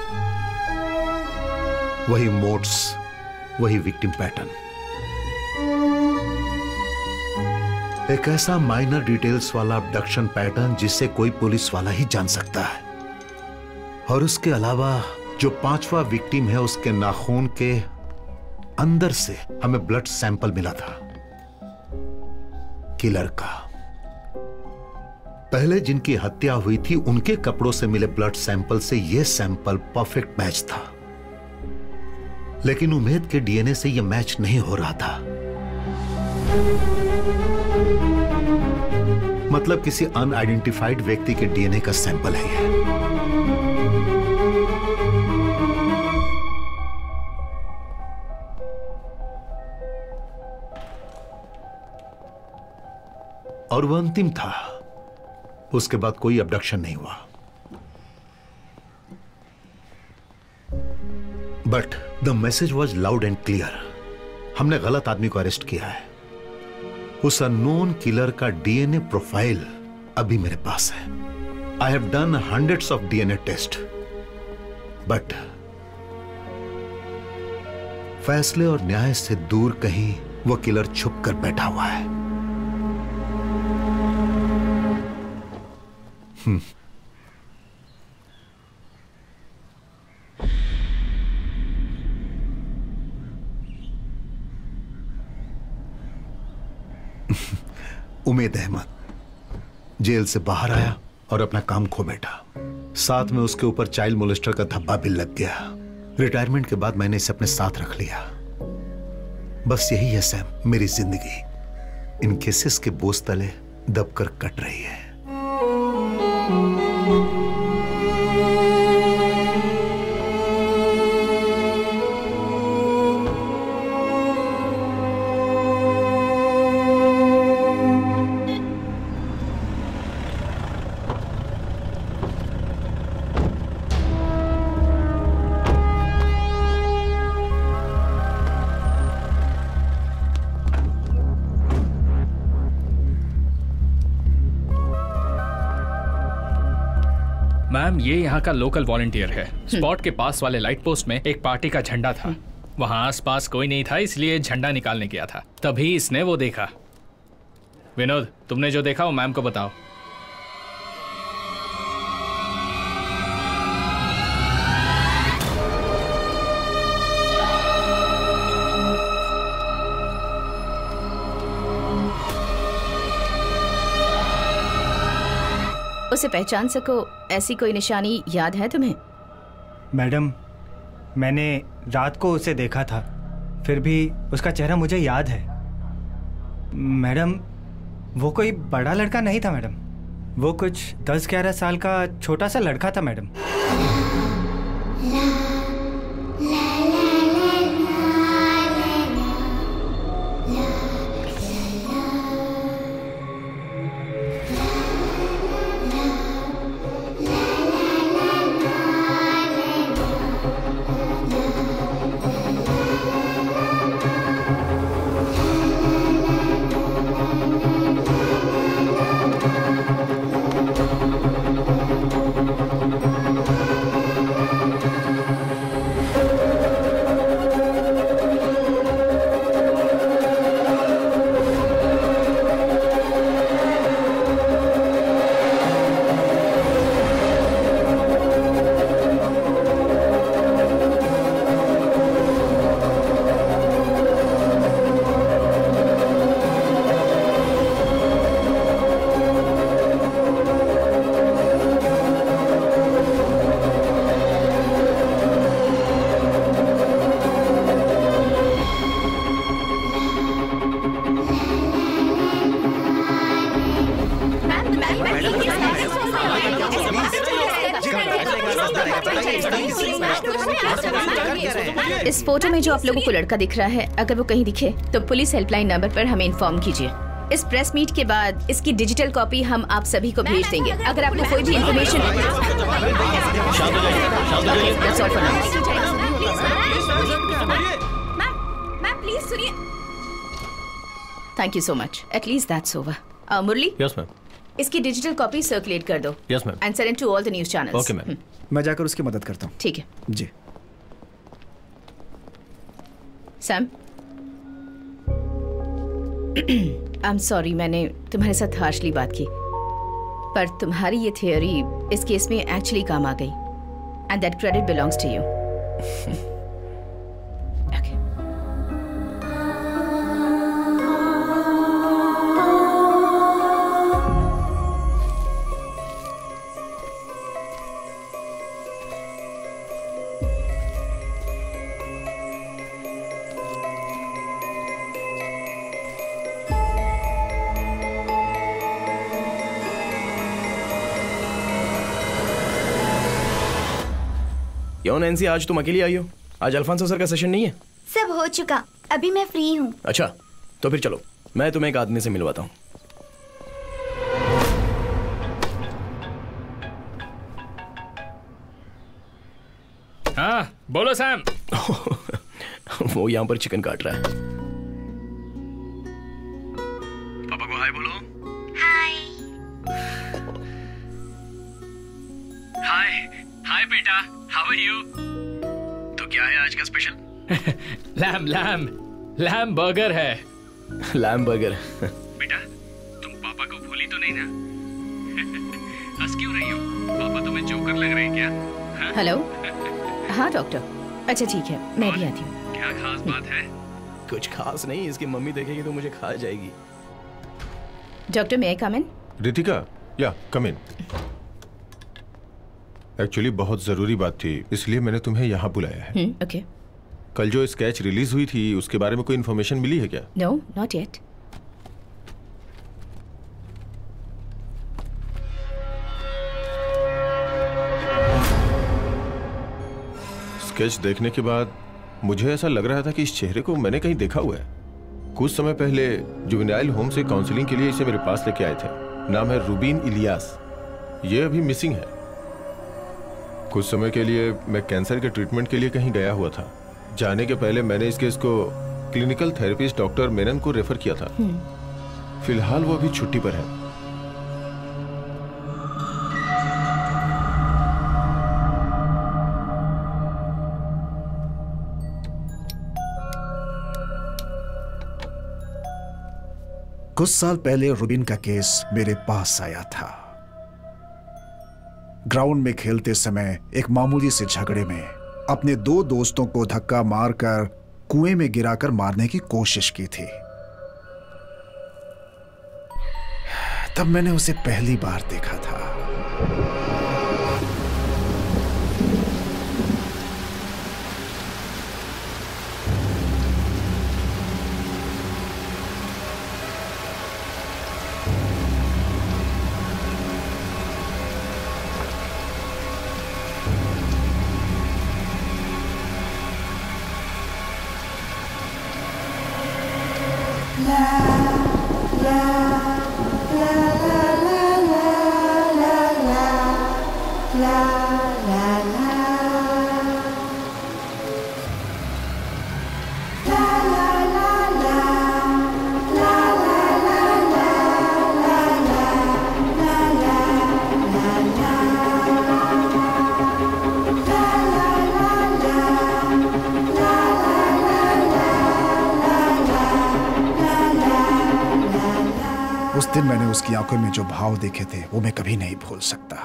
[SPEAKER 5] वही मोड्स, वही विक्टिम पैटर्न। एक ऐसा माइनर डिटेल्स वाला अबडक्शन पैटर्न जिसे कोई पुलिस वाला ही जान सकता है। और उसके अलावा जो 5वां विक्टिम है, उसके नाखून के अंदर से हमें ब्लड सैंपल मिला था किलर का। पहले जिनकी हत्या हुई थी उनके कपड़ों से मिले ब्लड सैंपल से यह सैंपल परफेक्ट मैच था, लेकिन उमेद के डीएनए से यह मैच नहीं हो रहा था। मतलब किसी अनआइडेंटिफाइड व्यक्ति के डीएनए का सैंपल है यह। और वह अंतिम था। उसके बाद कोई अबडक्शन नहीं हुआ। But the message was loud and clear. हमने गलत आदमी को अरेस्ट किया है। उस अननोन किलर का डीएनए प्रोफाइल अभी मेरे पास है। I have done hundreds of DNA test, but फैसले और न्याय से दूर कहीं वो किलर छुप कर बैठा हुआ है। उमेद अहमद जेल से बाहर आया और अपना काम खो बैठा। साथ में उसके ऊपर चाइल्ड मोलेस्टर का धब्बा भी लग गया। रिटायरमेंट के बाद मैंने इसे अपने साथ रख लिया। बस यही है सैम, मेरी जिंदगी इन केसेस के बोझ तले दबकर कट रही है।
[SPEAKER 10] मैम, ये यहाँ का लोकल वॉलंटियर है। स्पॉट के पास वाले लाइट पोस्ट में एक पार्टी का झंडा था। वहाँ आसपास कोई नहीं था, इसलिए झंडा निकालने गया था। तभी इसने वो देखा। विनोद, तुमने जो देखा वो मैम को बताओ।
[SPEAKER 1] उसे पहचान सको ऐसी कोई निशानी याद है तुम्हें?
[SPEAKER 12] मैडम, मैंने रात को उसे देखा था, फिर भी उसका चेहरा मुझे याद है। मैडम, वो कोई बड़ा लड़का नहीं था मैडम। वो कुछ 10-11 साल का छोटा सा लड़का था मैडम।
[SPEAKER 1] इस फोटो में जो आप लोगों को लड़का दिख रहा है, अगर वो कहीं दिखे तो पुलिस हेल्पलाइन नंबर पर हमें इन्फॉर्म कीजिए। इस प्रेस मीट के बाद इसकी डिजिटल कॉपी हम आप सभी को भेज देंगे। अगर आपको कोई भी इन्फॉर्मेशन
[SPEAKER 2] प्लीज सुनिए।
[SPEAKER 1] Thank you so much. At least that's over. Murali,
[SPEAKER 8] yes ma'am,
[SPEAKER 1] इसकी डिजिटल कॉपी सर्कुलेट कर दो।
[SPEAKER 8] Yes ma'am,
[SPEAKER 1] and send to all the news channels.
[SPEAKER 8] Okay ma'am.
[SPEAKER 6] मैं जाकर उसकी मदद करता हूँ।
[SPEAKER 1] ठीक है
[SPEAKER 6] जी।
[SPEAKER 1] सैम, आई एम सॉरी मैंने तुम्हारे साथ हार्शली बात की, पर तुम्हारी ये थियोरी इस केस में एक्चुअली काम आ गई and that credit belongs to you.
[SPEAKER 4] क्यों नैन्सी, आज तुम अकेली आई हो? आज अल्फांसो सर का सेशन नहीं है?
[SPEAKER 3] सब हो चुका, अभी मैं फ्री हूँ।
[SPEAKER 4] अच्छा, तो फिर चलो, मैं तुम्हें एक आदमी से मिलवाता हूँ।
[SPEAKER 10] हाँ बोलो सैम।
[SPEAKER 4] वो यहाँ पर चिकन काट रहा है। पापा को हाय बोलो।
[SPEAKER 10] हाय बेटा, हाउ आर यू?
[SPEAKER 4] तो क्या है आज का स्पेशल?
[SPEAKER 10] लैम बर्गर है।
[SPEAKER 4] Lamb burger.
[SPEAKER 10] बेटा, तुम पापा को भूली तो नहीं ना? हंस क्यों रही हो? पापा तुम्हें जोकर लग रहे हैं क्या?
[SPEAKER 1] हेलो। हाँ डॉक्टर। अच्छा ठीक है, मैं भी आती हूँ।
[SPEAKER 10] क्या खास बात है?
[SPEAKER 4] कुछ खास नहीं, इसकी मम्मी देखेगी तो मुझे खा जाएगी।
[SPEAKER 1] Doctor, may I come in?
[SPEAKER 11] Ritika, या कम इन। एक्चुअली बहुत जरूरी बात थी, इसलिए मैंने तुम्हें यहाँ बुलाया है।
[SPEAKER 1] ओके।
[SPEAKER 11] कल जो स्केच रिलीज हुई थी उसके बारे में कोई इन्फॉर्मेशन मिली है क्या?
[SPEAKER 1] No, not yet.
[SPEAKER 11] स्केच देखने के बाद मुझे ऐसा लग रहा था कि इस चेहरे को मैंने कहीं देखा हुआ है। कुछ समय पहले जुवेनाइल होम से काउंसलिंग के लिए इसे मेरे पास लेके आए थे। नाम है रूबीन इलियास। ये अभी मिसिंग है। कुछ समय के लिए मैं कैंसर के ट्रीटमेंट के लिए कहीं गया हुआ था। जाने के पहले मैंने इस केस को क्लिनिकल थेरेपिस्ट डॉक्टर मेनन को रेफर किया था। फिलहाल वो अभी छुट्टी पर है।
[SPEAKER 6] कुछ साल पहले रूबीन का केस मेरे पास आया था। ग्राउंड में खेलते समय एक मामूली से झगड़े में अपने दो दोस्तों को धक्का मारकर कुएं में गिराकर मारने की कोशिश की थी। तब मैंने उसे पहली बार देखा था। उस दिन मैंने उसकी आंखों में जो भाव देखे थे वो मैं कभी नहीं भूल सकता।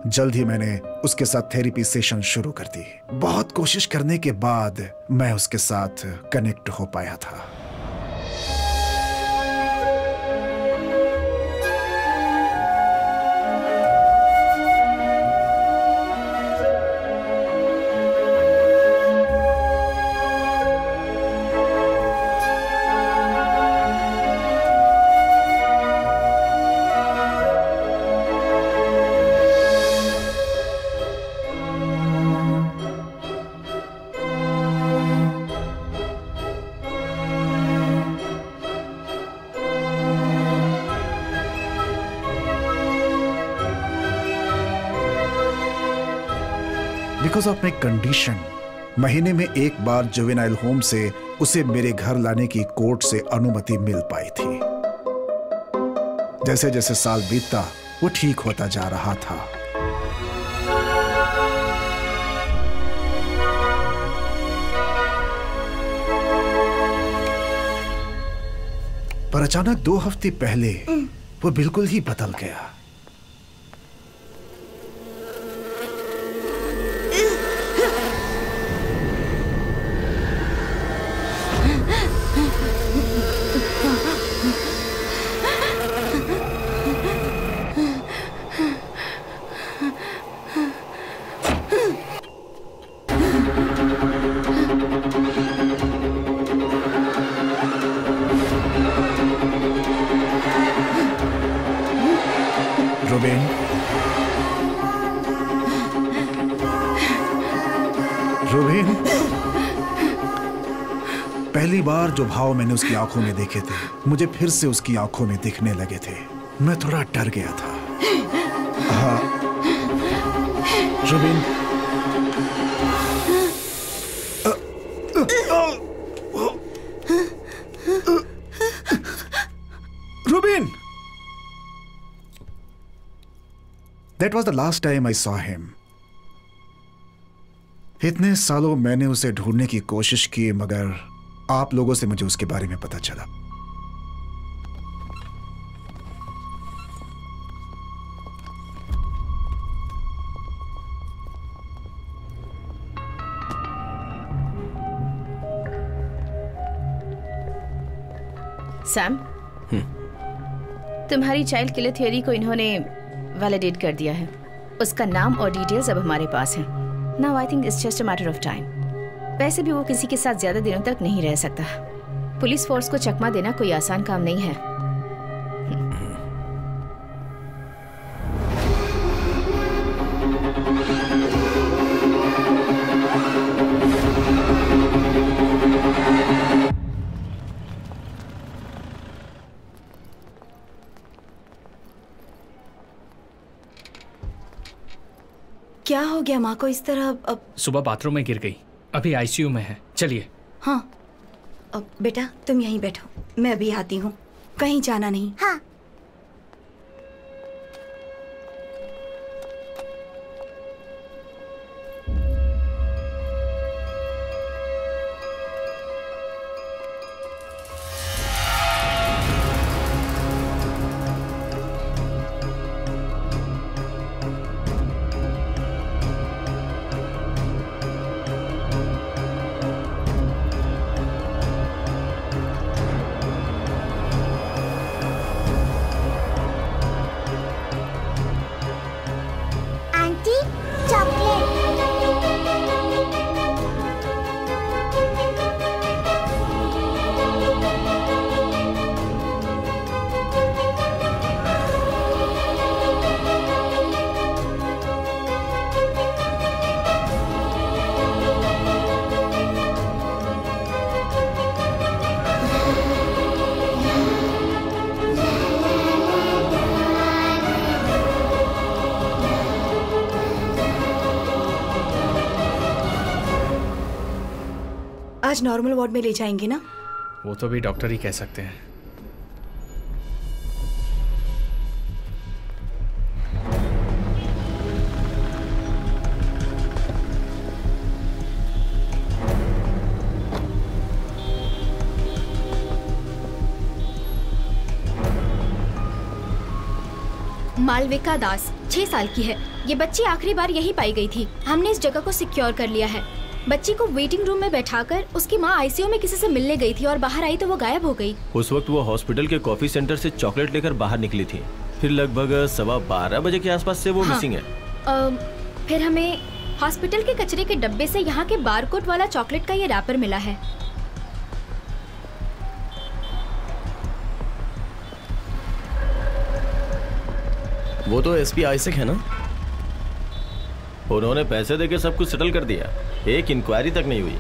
[SPEAKER 6] जल्द ही मैंने उसके साथ थेरेपी सेशन शुरू कर दी। बहुत कोशिश करने के बाद मैं उसके साथ कनेक्ट हो पाया था। बिकॉज ऑफ माई कंडीशन महीने में एक बार जुवेनाइल होम से उसे मेरे घर लाने की कोर्ट से अनुमति मिल पाई थी। जैसे जैसे साल बीतता वो ठीक होता जा रहा था। पर अचानक 2 हफ्ते पहले वो बिल्कुल ही बदल गया। रूबीन, पहली बार जो भाव मैंने उसकी आंखों में देखे थे मुझे फिर से उसकी आंखों में दिखने लगे थे। मैं थोड़ा डर गया था। हाँ Ruben, Ruben, that was the last time I saw him. इतने सालों मैंने उसे ढूंढने की कोशिश की मगर आप लोगों से मुझे उसके बारे में पता चला।
[SPEAKER 1] सैम, तुम्हारी चाइल्ड किलर थ्योरी को इन्होंने वैलिडेट कर दिया है। उसका नाम और डिटेल्स अब हमारे पास हैं। Now I think it's just a matter of time. वैसे भी वो किसी के साथ ज्यादा दिनों तक नहीं रह सकता। पुलिस फोर्स को चकमा देना कोई आसान काम नहीं है।
[SPEAKER 3] क्या हो गया माँ को इस तरह? अब
[SPEAKER 10] सुबह बाथरूम में गिर गई, अभी आईसीयू में है। चलिए।
[SPEAKER 3] हाँ, अब बेटा तुम यहीं बैठो, मैं अभी आती हूँ, कहीं जाना नहीं।
[SPEAKER 13] हाँ।
[SPEAKER 3] आज नॉर्मल वार्ड में ले जाएंगे ना?
[SPEAKER 10] वो तो भी डॉक्टर ही कह सकते हैं।
[SPEAKER 2] मालविका दास 6 साल की है। ये बच्ची आखिरी बार यही पाई गई थी। हमने इस जगह को सिक्योर कर लिया है। बच्ची को वेटिंग रूम में बैठाकर उसकी माँ आईसीयू में किसी से मिलने गई थी और बाहर आई तो वो गायब हो गई।
[SPEAKER 8] उस वक्त वो हॉस्पिटल के कॉफी सेंटर से चॉकलेट लेकर बाहर निकली थी। फिर लगभग 12:15 बजे के आसपास से वो मिसिंग है।
[SPEAKER 2] फिर हमें हॉस्पिटल के कचरे के डब्बे से यहाँ के बारकोड वाला चॉकलेट का ये रैपर मिला है।
[SPEAKER 4] वो तो एसपी आइजैक है ना?
[SPEAKER 8] उन्होंने पैसे देके सब कुछ सेटल कर दिया, एक इंक्वायरी तक नहीं हुई।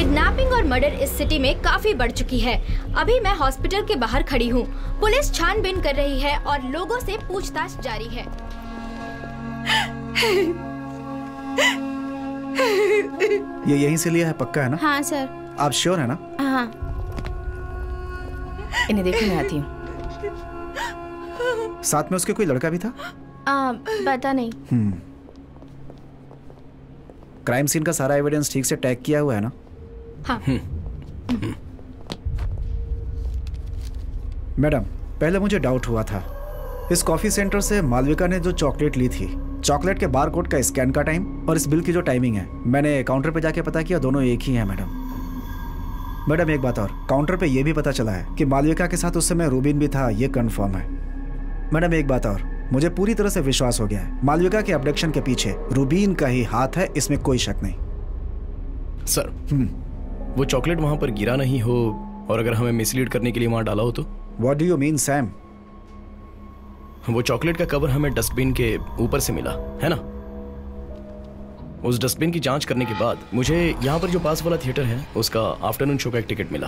[SPEAKER 2] किडनैपिंग और मर्डर इस सिटी में काफी बढ़ चुकी है। अभी मैं हॉस्पिटल के बाहर खड़ी हूँ। पुलिस छानबीन कर रही है और लोगों से पूछताछ जारी है।
[SPEAKER 6] ये यहीं से लिया है, पक्का है ना?
[SPEAKER 1] हाँ सर।
[SPEAKER 6] आप श्योर है ना?
[SPEAKER 1] हाँ। इन्हें देखो, मैं आती हूँ।
[SPEAKER 6] साथ में उसके कोई लड़का भी था?
[SPEAKER 1] पता नहीं।
[SPEAKER 6] क्राइम सीन का सारा एविडेंस ठीक से टैग किया हुआ है ना?
[SPEAKER 2] हाँ।
[SPEAKER 6] मैडम, पहले मुझे डाउट हुआ था। इस कॉफी सेंटर से मालविका ने जो चॉकलेट ली थी, चॉकलेट के बारकोड का स्कैन का टाइम और इस बिल की जो टाइमिंग है, मैंने काउंटर पे जाके पता किया, दोनों एक ही हैं मैडम। एक बात और, काउंटर पे ये भी पता चला है कि मालविका के साथ उस समय रूबिन भी था, ये कंफर्म है। मैडम एक बात और, मुझे पूरी तरह से विश्वास हो गया है, मालविका के अबडक्शन के पीछे रूबिन का ही हाथ है, इसमें कोई शक नहीं।
[SPEAKER 4] सर, वो चॉकलेट वहां पर गिरा नहीं हो और अगर हमें मिसलीड करने के लिए वहां डाला हो तो?
[SPEAKER 6] What do you mean, Sam?
[SPEAKER 4] वो चॉकलेट का कवर हमें डस्टबिन के ऊपर से मिला है ना। उस डस्टबिन की जांच करने के बाद मुझे यहाँ पर जो पास वाला थिएटर है उसका आफ्टरनून शो का एक टिकट मिला।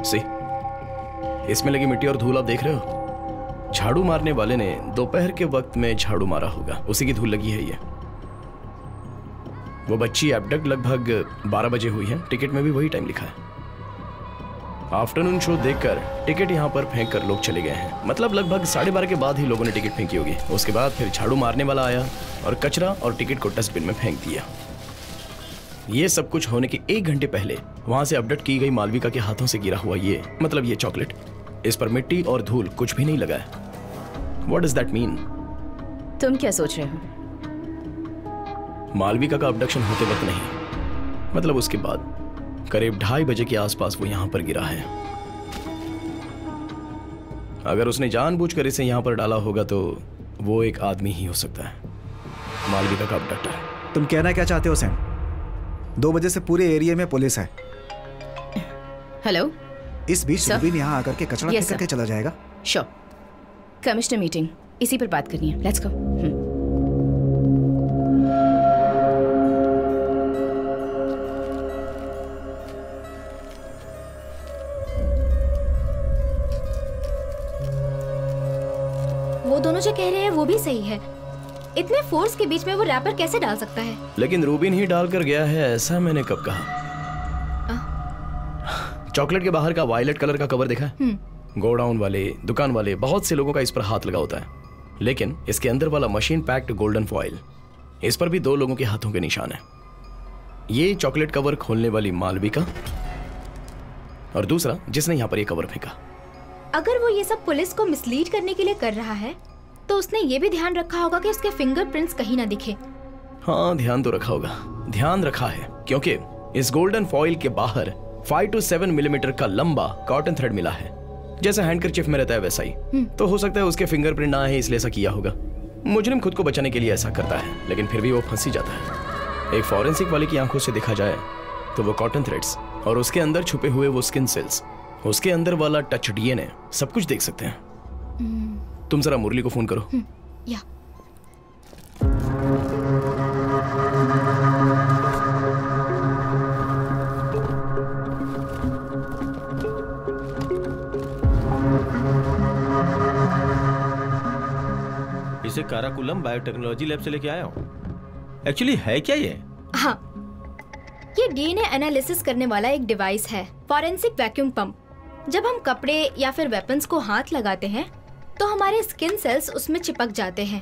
[SPEAKER 4] सी, इसमें लगी मिट्टी और धूल आप देख रहे हो। झाड़ू मारने वाले ने दोपहर के वक्त में झाड़ू मारा होगा, उसी की धूल लगी है ये। वो बच्ची एब्डक्ट लगभग 12 बजे हुई है, टिकट में भी वही टाइम लिखा है। आफ्टरनून शो देखकर टिकट यहाँ पर फेंक कर लोग चले गए हैं, मतलब लगभग 12:30 के बाद ही लोगों ने टिकट फेंकी होगी। उसके बाद फिर झाड़ू मारने वाला आया और कचरा और टिकट को डस्टबिन में फेंक दिया। ये सब कुछ होने के 1 घंटे पहले वहां से अपडेट की गई मालविका के हाथों से गिरा हुआ ये, मतलब ये चॉकलेट, इस पर मिट्टी और धूल कुछ भी नहीं लगा है। What does that mean?
[SPEAKER 1] तुम क्या सोच रहे हो?
[SPEAKER 4] मालविका का अबडक्शन होते वक्त नहीं, मतलब उसके बाद करीब 2:30 बजे के आसपास वो यहां पर गिरा है। अगर उसने जानबूझकर इसे यहां पर डाला होगा तो वो एक आदमी ही हो सकता है, मालविका का अबडक्टर।
[SPEAKER 6] तुम कहना क्या चाहते हो सैम? 2 बजे से पूरे एरिया में पुलिस है।
[SPEAKER 1] हेलो,
[SPEAKER 6] इस बीच रूबिन यहाँ आकर के कचरा फेंक करके चला जाएगा?
[SPEAKER 1] श्योर। कमिश्नर मीटिंग, इसी पर बात करनी है। Let's go.
[SPEAKER 2] वो दोनों जो कह रहे हैं वो भी सही है। इतने फोर्स के बीच में वो रैपर कैसे डाल सकता है?
[SPEAKER 4] लेकिन रूबिन ही डालकर गया है, ऐसा मैंने कब कहा? चॉकलेट के बाहर का वायलेट कलर का कवर देखा है? गोडाउन वाले, दुकान वाले, बहुत से लोगों का इस पर हाथ लगा होता है। लेकिन इसके अंदर वाला मशीन पैक्ड गोल्डन फॉइल, इस पर भी 2 लोगों के हाथों के निशान है। ये चॉकलेट कवर खोलने वाली मालविका और दूसरा जिसने यहाँ पर ये कवर फेंका।
[SPEAKER 2] अगर वो ये सब पुलिस को मिसलीड करने के लिए कर रहा है तो उसने ये भी ध्यान रखा होगा कि उसके फिंगरप्रिंट्स कहीं ना दिखे।
[SPEAKER 4] हाँ, ध्यान तो रखा होगा, ध्यान रखा है, क्योंकि इस गोल्डन फॉइल के बाहर 5 to 7 मिलीमीटर का लंबा कॉटन थ्रेड मिला है, जैसा हैंडकरचिफ में रहता है वैसा ही। तो हो सकता है उसके फिंगरप्रिंट ना है, इसलिए ऐसा किया होगा। मुजरिम खुद को बचाने के लिए ऐसा करता है, लेकिन फिर भी वो फंस ही जाता है। एक फॉरेंसिक वाले की आंखों से देखा जाए तो वो कॉटन थ्रेड्स और उसके अंदर छुपे हुए वो स्किन सेल्स, उसके अंदर वाला टच डीएनए, सब कुछ देख सकते हैं। तुम जरा मुरली को फोन करो।
[SPEAKER 2] या
[SPEAKER 8] इसे काराकुलम बायोटेक्नोलॉजी लैब से लेके आया हूँ। एक्चुअली है क्या ये?
[SPEAKER 2] हाँ, ये डीएनए एनालिसिस करने वाला एक डिवाइस है, फॉरेंसिक वैक्यूम पंप। जब हम कपड़े या फिर वेपन्स को हाथ लगाते हैं तो हमारे स्किन सेल्स उसमें चिपक जाते हैं।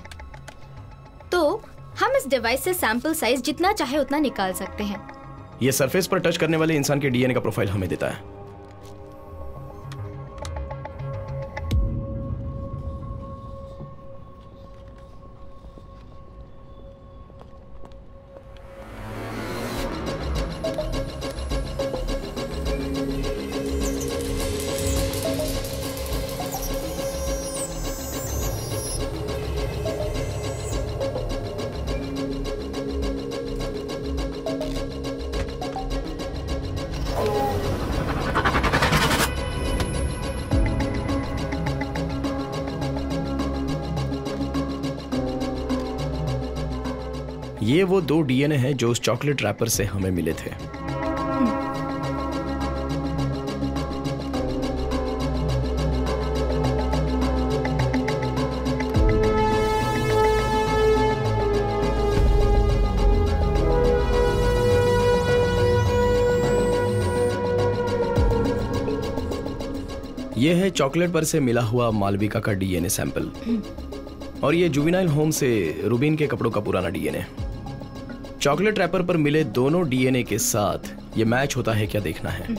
[SPEAKER 2] तो हम इस डिवाइस से सैंपल साइज जितना चाहे उतना निकाल सकते हैं।
[SPEAKER 4] ये सरफेस पर टच करने वाले इंसान के डीएनए का प्रोफाइल हमें देता है। ये वो 2 डीएनए हैं जो उस चॉकलेट रैपर से हमें मिले थे। ये है चॉकलेट पर से मिला हुआ मालविका का डीएनए सैंपल और ये जुवेनाइल होम से रूबीन के कपड़ों का पुराना डीएनए। चॉकलेट रैपर पर मिले दोनों डीएनए के साथ ये मैच होता है क्या देखना है।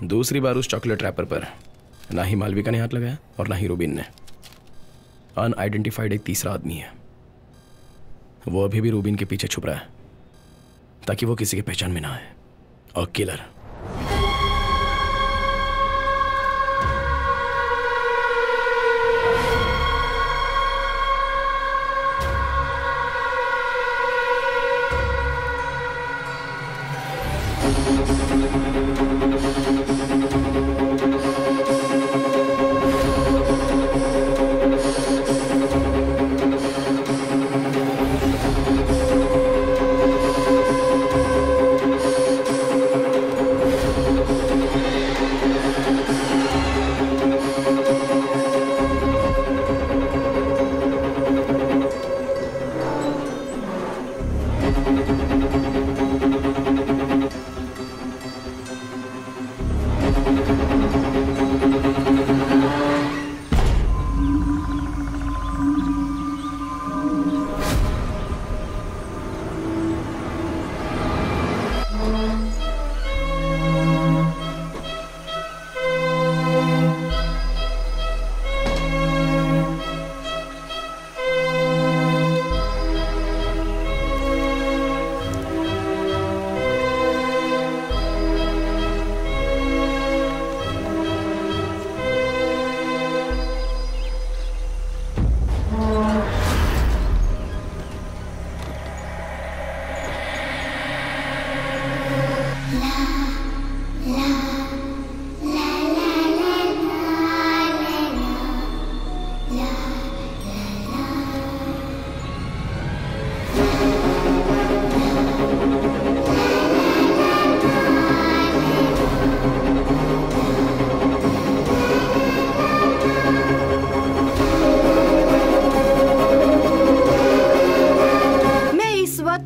[SPEAKER 4] दूसरी बार उस चॉकलेट रैपर पर ना ही मालविका ने हाथ लगाया और ना ही रूबीन ने। अनआइडेंटिफाइड एक तीसरा आदमी है। वो अभी भी रूबीन के पीछे छुप रहा है ताकि वो किसी के पहचान में ना आए। और किलर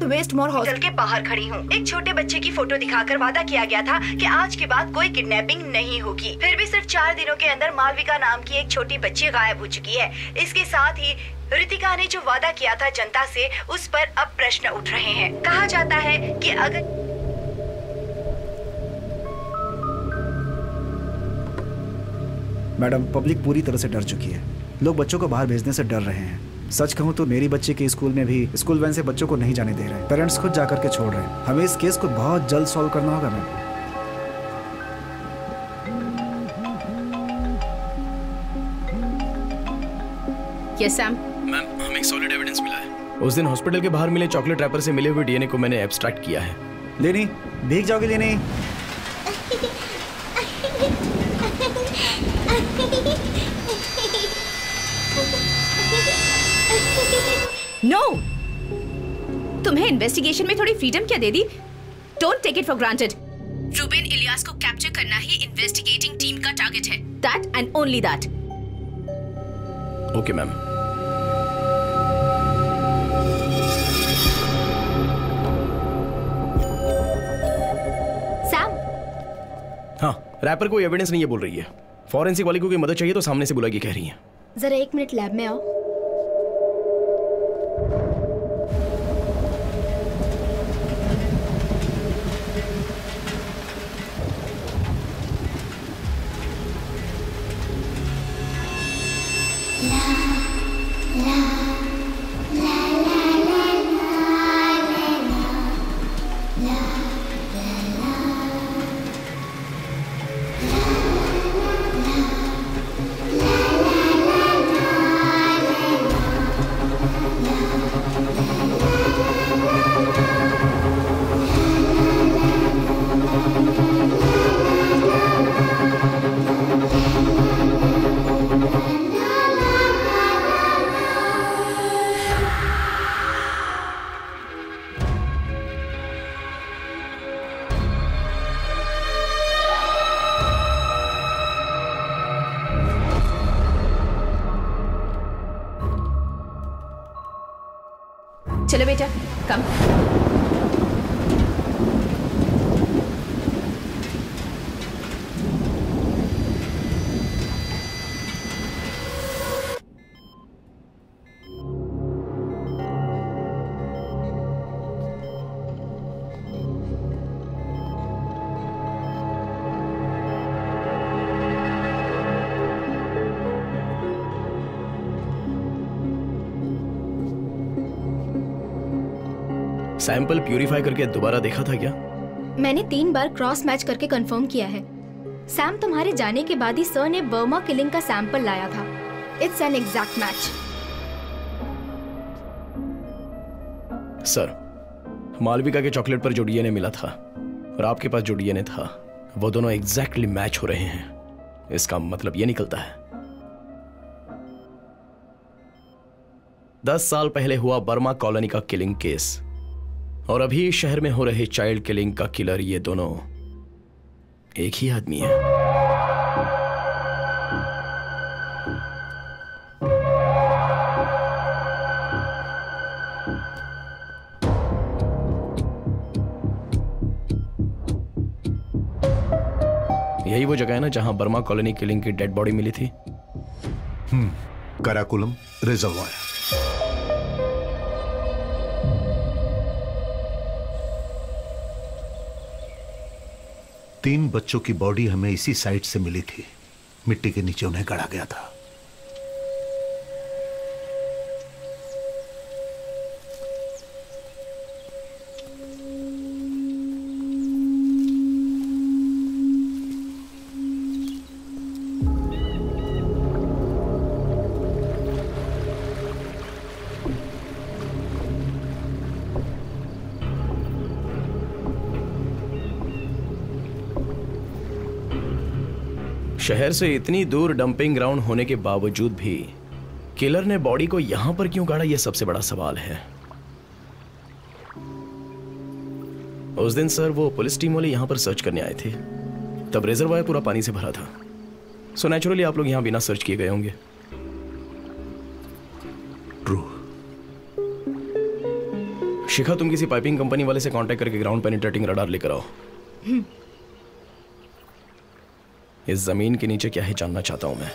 [SPEAKER 9] वेस्टमोर हॉस्टल के बाहर खड़ी हूँ। एक छोटे बच्चे की फोटो दिखाकर वादा किया गया था कि आज के बाद कोई किडनैपिंग नहीं होगी। फिर भी सिर्फ 4 दिनों के अंदर मालविका नाम की एक छोटी बच्ची गायब हो चुकी है। इसके साथ ही रितिका ने जो वादा किया था जनता से, उस पर अब प्रश्न उठ रहे हैं। कहा जाता है कि अगर
[SPEAKER 6] मैडम, पब्लिक पूरी तरह से डर चुकी है। लोग बच्चों को बाहर भेजने से डर रहे हैं। सच कहूँ तो मेरी बच्ची के स्कूल में भी स्कूल वैन से बच्चों को नहीं जाने दे रहे। पेरेंट्स खुद जाकर के छोड़ रहे हैं। हमें इस केस को बहुत जल्द सॉल्व करना होगा मैम।
[SPEAKER 1] Yes Sam.
[SPEAKER 4] मैम, हमें एक सॉलिड एविडेंस मिला है। उस दिन हॉस्पिटल के बाहर मिले चॉकलेट रैपर से मिले हुए डीएनए को मैंने एब्स्ट्रैक्ट किया है।
[SPEAKER 6] लेनी, भीग जाओगे लेनी?
[SPEAKER 1] नो! तुम्हें इन्वेस्टिगेशन में थोड़ी फ्रीडम क्या दे दी? Don't take it for granted. Reuben Elias को कैप्चर करना ही इन्वेस्टिगेटिंग टीम का टारगेट है। That and only that.
[SPEAKER 4] Okay ma'am.
[SPEAKER 2] Sam,
[SPEAKER 4] हाँ, रैपर कोई एविडेंस नहीं है बोल रही है। फॉरेंसिक वाली को कोई मदद चाहिए तो सामने से बुला के कह रही है।
[SPEAKER 2] जरा 1 मिनट लैब में आओ।
[SPEAKER 13] La
[SPEAKER 1] चलो बेटा, कम।
[SPEAKER 4] सैंपल प्यूरिफाई करके दोबारा देखा था क्या?
[SPEAKER 2] मैंने 3 बार क्रॉस मैच करके कंफर्म किया है। सैम, तुम्हारे जाने के बाद ही सर ने बर्मा किलिंग का सैंपल लाया था। It's an exact match.
[SPEAKER 4] Sir, Malvika के चॉकलेट पर जो डीएनए मिला था और आपके पास जो डीएनए था, वो दोनों एग्जैक्टली मैच हो रहे हैं। इसका मतलब ये निकलता है 10 साल पहले हुआ बर्मा कॉलोनी का किलिंग केस और अभी शहर में हो रहे चाइल्ड किलिंग का किलर, ये दोनों एक ही आदमी है। यही वो जगह है ना जहां बर्मा कॉलोनी किलिंग की डेड बॉडी मिली थी?
[SPEAKER 5] कराकुलम रिजर्वायर। तीन बच्चों की बॉडी हमें इसी साइड से मिली थी। मिट्टी के नीचे उन्हें गड़ा गया था।
[SPEAKER 4] शहर से इतनी दूर डंपिंग ग्राउंड होने के बावजूद भी किलर ने बॉडी को यहां पर क्यों गाड़ा, यह सबसे बड़ा सवाल है। उस दिन सर वो पुलिस टीम वाले यहां पर सर्च करने आए थे, तब रिजर्वायर पूरा पानी से भरा था। सो नेचुरली आप लोग यहां बिना सर्च किए गए होंगे।
[SPEAKER 5] ट्रू।
[SPEAKER 4] शिखा, तुम किसी पाइपिंग कंपनी वाले से कांटेक्ट करके ग्राउंड पेनिट्रेटिंग रडार लेकर आओ। इस जमीन के नीचे क्या है जानना चाहता हूं मैं।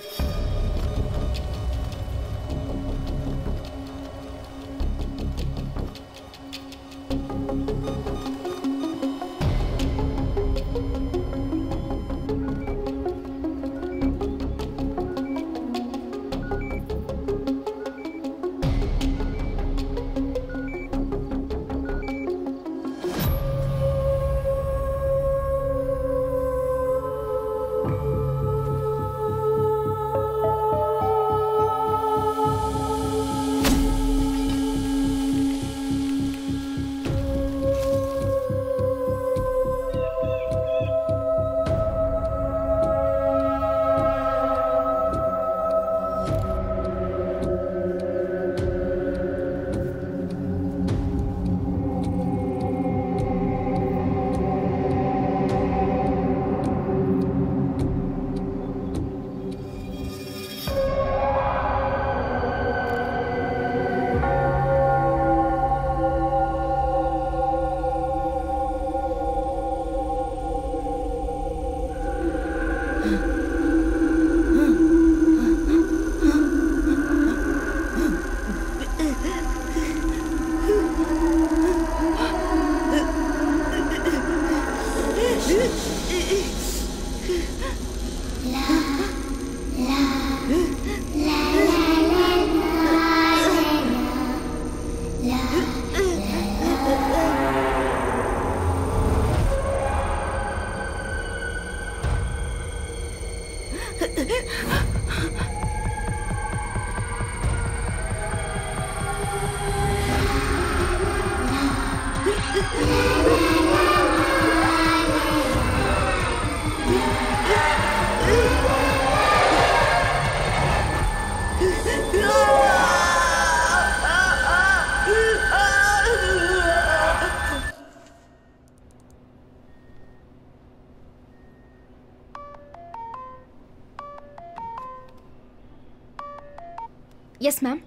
[SPEAKER 2] Yes ma'am.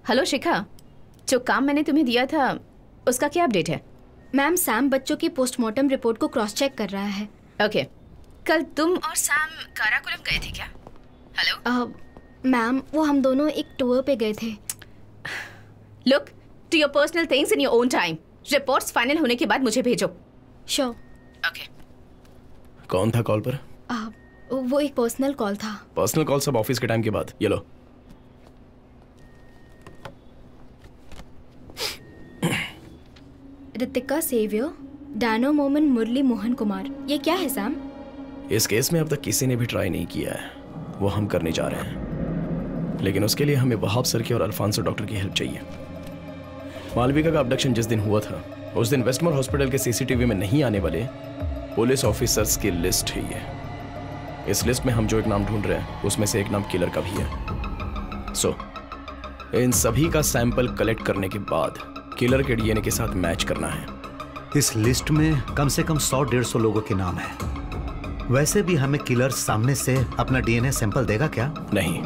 [SPEAKER 1] हेलो शिखा, जो काम मैंने तुम्हें दिया था उसका क्या अपडेट है?
[SPEAKER 2] मैम, सैम बच्चों की पोस्टमार्टम रिपोर्ट को क्रॉस चेक कर रहा है।
[SPEAKER 1] ओके, कल तुम और सैम काराकोरम गए थे क्या? हेलो
[SPEAKER 2] मैम, वो हम दोनों एक टूर पे गए थे।
[SPEAKER 1] Look to your personal things in your own time. Reports final होने के बाद मुझे भेजो।
[SPEAKER 2] श्योर।
[SPEAKER 1] ओके।
[SPEAKER 4] कौन था कॉल पर?
[SPEAKER 2] वो एक पर्सनल कॉल था।
[SPEAKER 4] पर्सनल कॉल सब ऑफिस के टाइम के बाद। ये लो।
[SPEAKER 2] ऋतिका सेवियर, डैनो मोमन, मुरली मोहन कुमार। ये क्या है सैम?
[SPEAKER 4] इस केस में अब तक किसी ने भी ट्राई नहीं किया है, वो हम करने जा रहे हैं, लेकिन उसके लिए हमें वहाब सर की और अल्फांसो डॉक्टर की हेल्प चाहिए। मालविका का अबडक्शन जिस दिन हुआ था उस दिन वेस्टमोर हॉस्पिटल के सीसीटीवी में नहीं आने वाले पुलिस ऑफिसर्स की लिस्ट है ये। इस लिस्ट में हम जो एक नाम ढूंढ रहे हैं उसमें से एक नाम किलर का भी है। सो इन सभी का सैंपल कलेक्ट करने के बाद किलर के डीएनए के साथ मैच करना है।
[SPEAKER 5] इस लिस्ट में कम से कम 100-150 लोगों के नाम है। वैसे भी हमें किलर सामने से अपना डीएनए सैंपल देगा क्या?
[SPEAKER 4] नहीं,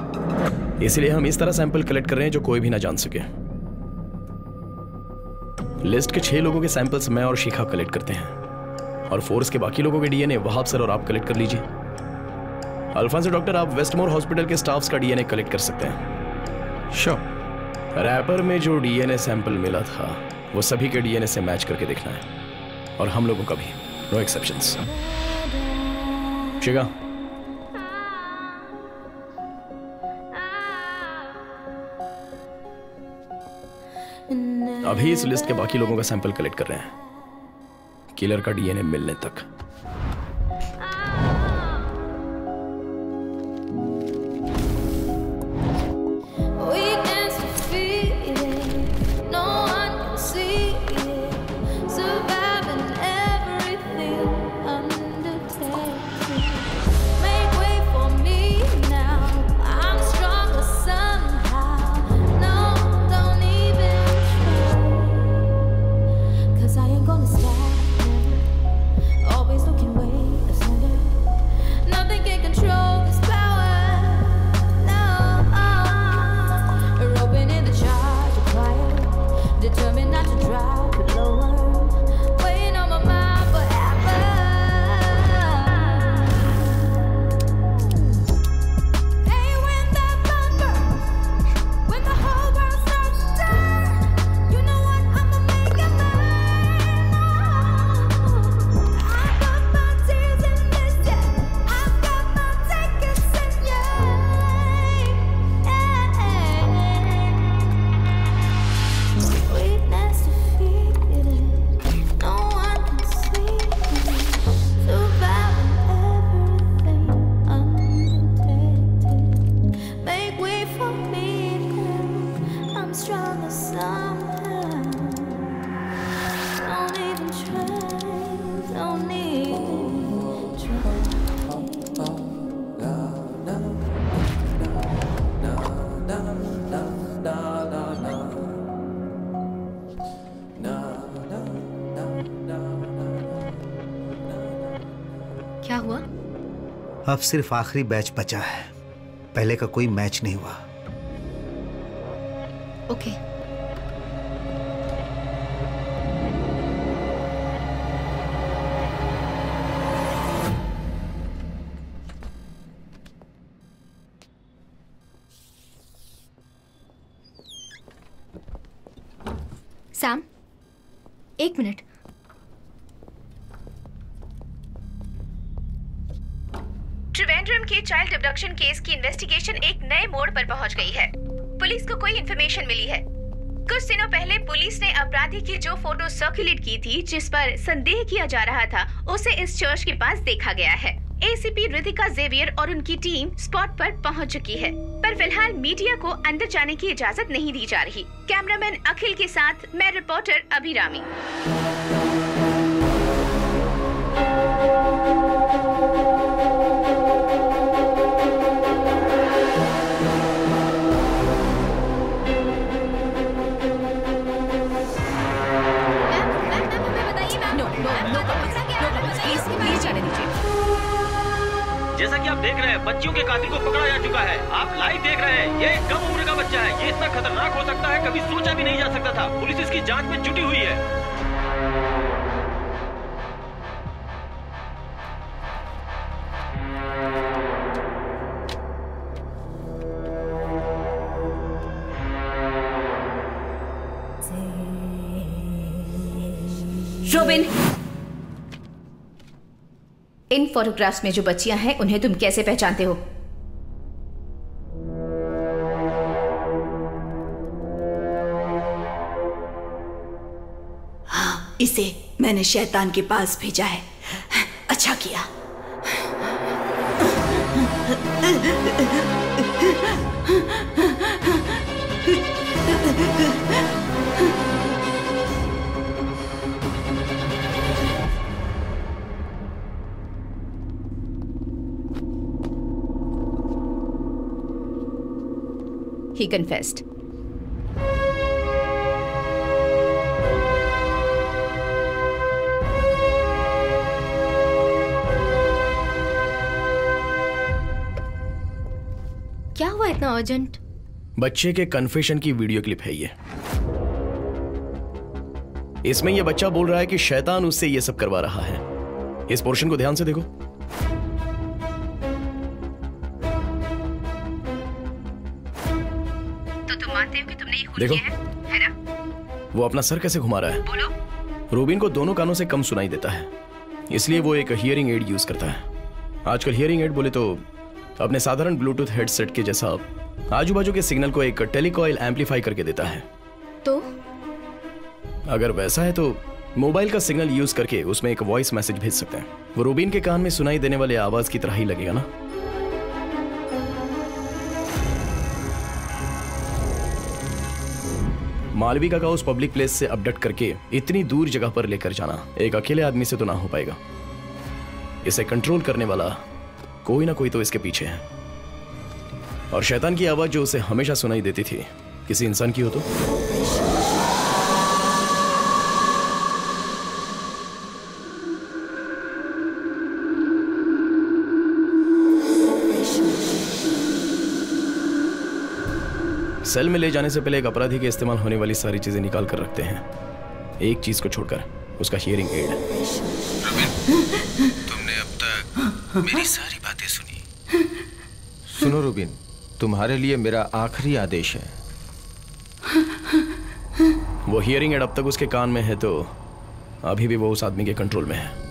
[SPEAKER 4] इसलिए हम इस तरह सैंपल कलेक्ट कर रहे हैं जो कोई भी ना जान सके। लिस्ट के 6 लोगों के सैंपल्स मैं और शिखा कलेक्ट करते हैं और फोर्स के बाकी लोगों के डीएनए वहाब सर और आप कलेक्ट कर लीजिए। अल्फांसो डॉक्टर, आप वेस्टमोर हॉस्पिटल के स्टाफ्स का डीएनए कलेक्ट कर सकते हैं।
[SPEAKER 11] श्योर।
[SPEAKER 4] रैपर में जो डीएनए सैंपल मिला था वो सभी के डीएनए से मैच करके देखना है और हम लोगों का भी, नो एक्सेप्शंस। शिखा, अभी इस लिस्ट के बाकी लोगों का सैंपल कलेक्ट कर रहे हैं किलर का डीएनए मिलने तक।
[SPEAKER 2] क्या हुआ?
[SPEAKER 5] अब सिर्फ आखिरी बैच बचा है, पहले का कोई मैच नहीं हुआ।
[SPEAKER 2] ओके। Sam, 1 minute.
[SPEAKER 1] त्रिवेंद्रम के चाइल्ड अबडक्शन केस की इन्वेस्टिगेशन एक नए मोड़ पर पहुंच गई है। पुलिस को कोई इन्फॉर्मेशन मिली है। कुछ दिनों पहले पुलिस ने अपराधी की जो फोटो सर्कुलेट की थी, जिस पर संदेह किया जा रहा था, उसे इस चर्च के पास देखा गया है। एसीपी ऋतिका जेवियर और उनकी टीम स्पॉट पर पहुंच चुकी है, पर फिलहाल मीडिया को अंदर जाने की इजाजत नहीं दी जा रही। कैमरामैन अखिल के साथ मैं रिपोर्टर अभिरामी।
[SPEAKER 8] जैसा कि आप देख रहे हैं, बच्चियों के कातिल को पकड़ा जा चुका है। आप लाइव देख रहे हैं, ये कम उम्र का बच्चा है। ये इतना खतरनाक हो सकता है, कभी सोचा भी नहीं जा सकता था। पुलिस इसकी जांच में जुटी हुई है।
[SPEAKER 1] रोबिन, इन फोटोग्राफ्स में जो बच्चियां हैं उन्हें तुम कैसे पहचानते हो?
[SPEAKER 9] हाँ, इसे मैंने शैतान के पास भेजा है। अच्छा किया।
[SPEAKER 1] He confessed.
[SPEAKER 2] क्या हुआ इतना अर्जेंट?
[SPEAKER 4] बच्चे के कन्फेशन की वीडियो क्लिप है ये। इसमें ये बच्चा बोल रहा है कि शैतान उससे ये सब करवा रहा है। इस पोर्शन को ध्यान से देखो। देखो,
[SPEAKER 1] है ना?
[SPEAKER 4] वो अपना सर कैसे घुमा रहा है।
[SPEAKER 1] बोलो।
[SPEAKER 4] रूबिन को दोनों कानों से कम सुनाई देता है, इसलिए वो एक हियरिंग एड यूज करता है। आजकल हियरिंग एड बोले तो अपने साधारण ब्लूटूथ हेडसेट के जैसा आजू बाजू के सिग्नल को एक टेलीकॉइल एम्पलीफाई करके देता है।
[SPEAKER 2] तो
[SPEAKER 4] अगर वैसा है तो मोबाइल का सिग्नल यूज करके उसमें एक वॉइस मैसेज भेज सकते हैं। वो रूबिन के कान में सुनाई देने वाले आवाज की तरह ही लगेगा ना। मालविका का उस पब्लिक प्लेस से अपडेट करके इतनी दूर जगह पर लेकर जाना एक अकेले आदमी से तो ना हो पाएगा। इसे कंट्रोल करने वाला कोई ना कोई तो इसके पीछे है। और शैतान की आवाज जो उसे हमेशा सुनाई देती थी, किसी इंसान की हो तो। सेल में ले जाने से पहले एक अपराधी के इस्तेमाल होने वाली सारी चीजें निकाल कर रखते हैं, एक चीज को छोड़कर, उसका हियरिंग एड।
[SPEAKER 7] तुमने अब तक मेरी सारी बातें सुनी। सुनो रूबिन, तुम्हारे लिए मेरा आखिरी आदेश है।
[SPEAKER 4] वो हियरिंग एड अब तक उसके कान में है तो अभी भी वो उस आदमी के कंट्रोल में है।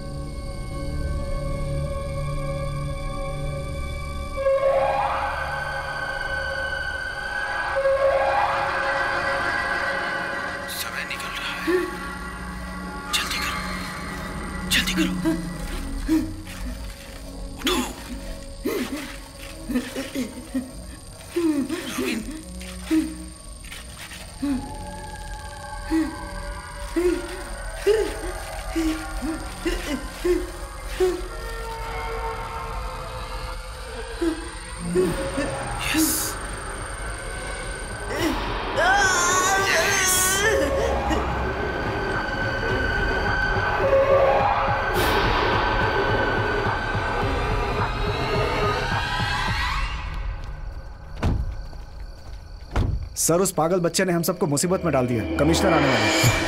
[SPEAKER 6] सर, उस पागल बच्चे ने हम सबको मुसीबत में डाल दिया। कमिश्नर आने वाले हैं।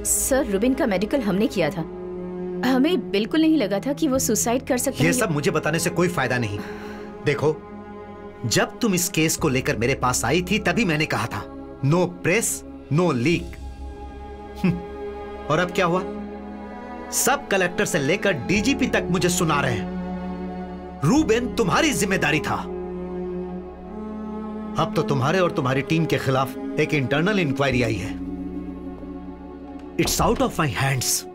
[SPEAKER 1] सर, रुबिन का मेडिकल हमने किया था। हमें बिल्कुल नहीं लगा था कि वो सुसाइड कर सकता है।
[SPEAKER 5] ये सब मुझे बताने से कोई फायदा नहीं। देखो, जब तुम इस केस को लेकर मेरे पास आई थी तभी मैंने कहा था नो प्रेस नो लीक। और अब क्या हुआ? सब कलेक्टर से लेकर डीजीपी तक मुझे सुना रहे हैं रूबेन तुम्हारी जिम्मेदारी था। अब तो तुम्हारे और तुम्हारी टीम के खिलाफ एक इंटरनल इंक्वायरी आई है। It's out of my hands.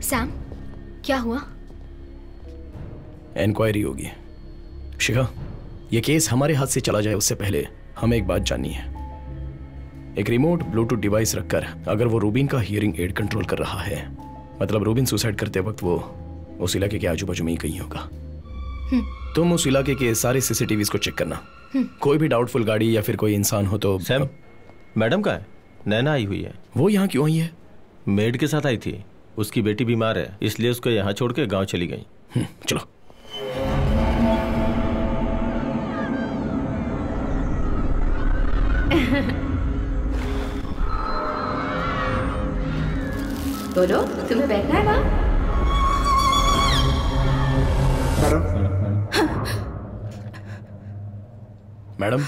[SPEAKER 2] Sam, क्या हुआ?
[SPEAKER 4] इंक्वायरी होगी। शिखा, ये केस हमारे हाथ से चला जाए उससे पहले हमें एक बात जाननी है। एक रिमोट ब्लूटूथ डिवाइस रखकर अगर वो रूबिन का हियरिंग एड कंट्रोल कर रहा है, मतलब रूबिन सुसाइड करते वक्त वो उस इलाके के आजू बाजू में ही कहीं होगा। तुम उस इलाके के सारे सीसीटीवीज को चेक करना। कोई भी डाउटफुल गाड़ी या फिर कोई इंसान हो तो।
[SPEAKER 8] सैम, मैडम का है? नैना आई हुई है।
[SPEAKER 4] वो यहाँ क्यों आई है?
[SPEAKER 8] मेड के साथ आई थी। उसकी बेटी बीमार है, इसलिए उसको यहाँ छोड़ के गाँव चली गई।
[SPEAKER 4] चलो।
[SPEAKER 1] बोलो, तुम्हें बैठना है वहाँ?
[SPEAKER 4] मैडम,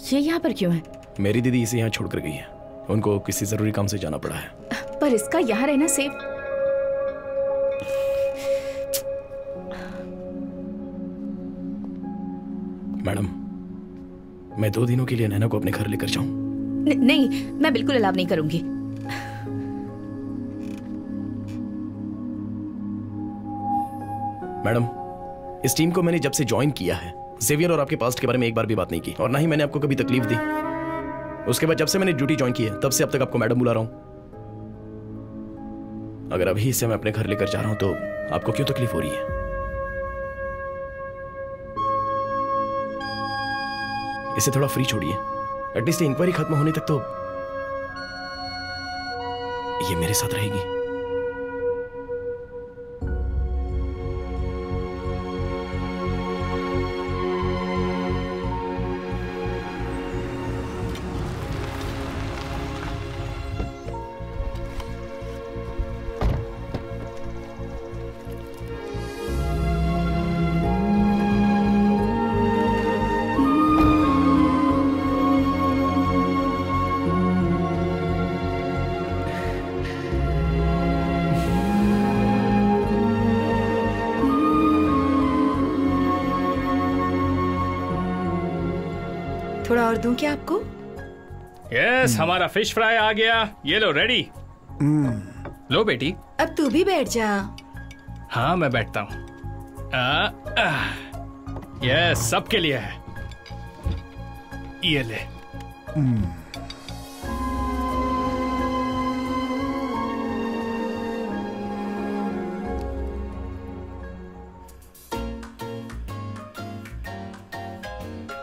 [SPEAKER 1] ये यहाँ पर क्यों है?
[SPEAKER 4] मेरी दीदी इसे यहाँ छोड़कर गई है। उनको किसी जरूरी काम से जाना पड़ा है।
[SPEAKER 1] पर इसका यहाँ रहना सेफ।
[SPEAKER 4] मैडम, मैं 2 दिनों के लिए नैना को अपने घर लेकर जाऊं?
[SPEAKER 1] नहीं, मैं बिल्कुल अलाव नहीं करूंगी।
[SPEAKER 4] मैडम, इस टीम को मैंने जब से ज्वाइन किया है, जेवियर और आपके पास्ट के बारे में एक बार भी बात नहीं की, और ना ही मैंने आपको कभी तकलीफ दी। उसके बाद जब से मैंने ड्यूटी ज्वाइन की है, तब से अब तक आपको मैडम बुला रहा हूं। अगर अभी इसे मैं अपने घर लेकर जा रहा हूं तो आपको क्यों तकलीफ हो रही है? इसे थोड़ा फ्री छोड़िए। एटलीस्ट इंक्वायरी खत्म होने तक तो ये मेरे साथ रहेगी।
[SPEAKER 9] थोड़ा और दूं क्या आपको?
[SPEAKER 10] यस, हमारा फिश फ्राई आ गया। ये लो, रेडी। लो बेटी।
[SPEAKER 9] अब तू भी बैठ जा।
[SPEAKER 10] हाँ, मैं बैठता हूँ। यस, सबके लिए है। ये ले।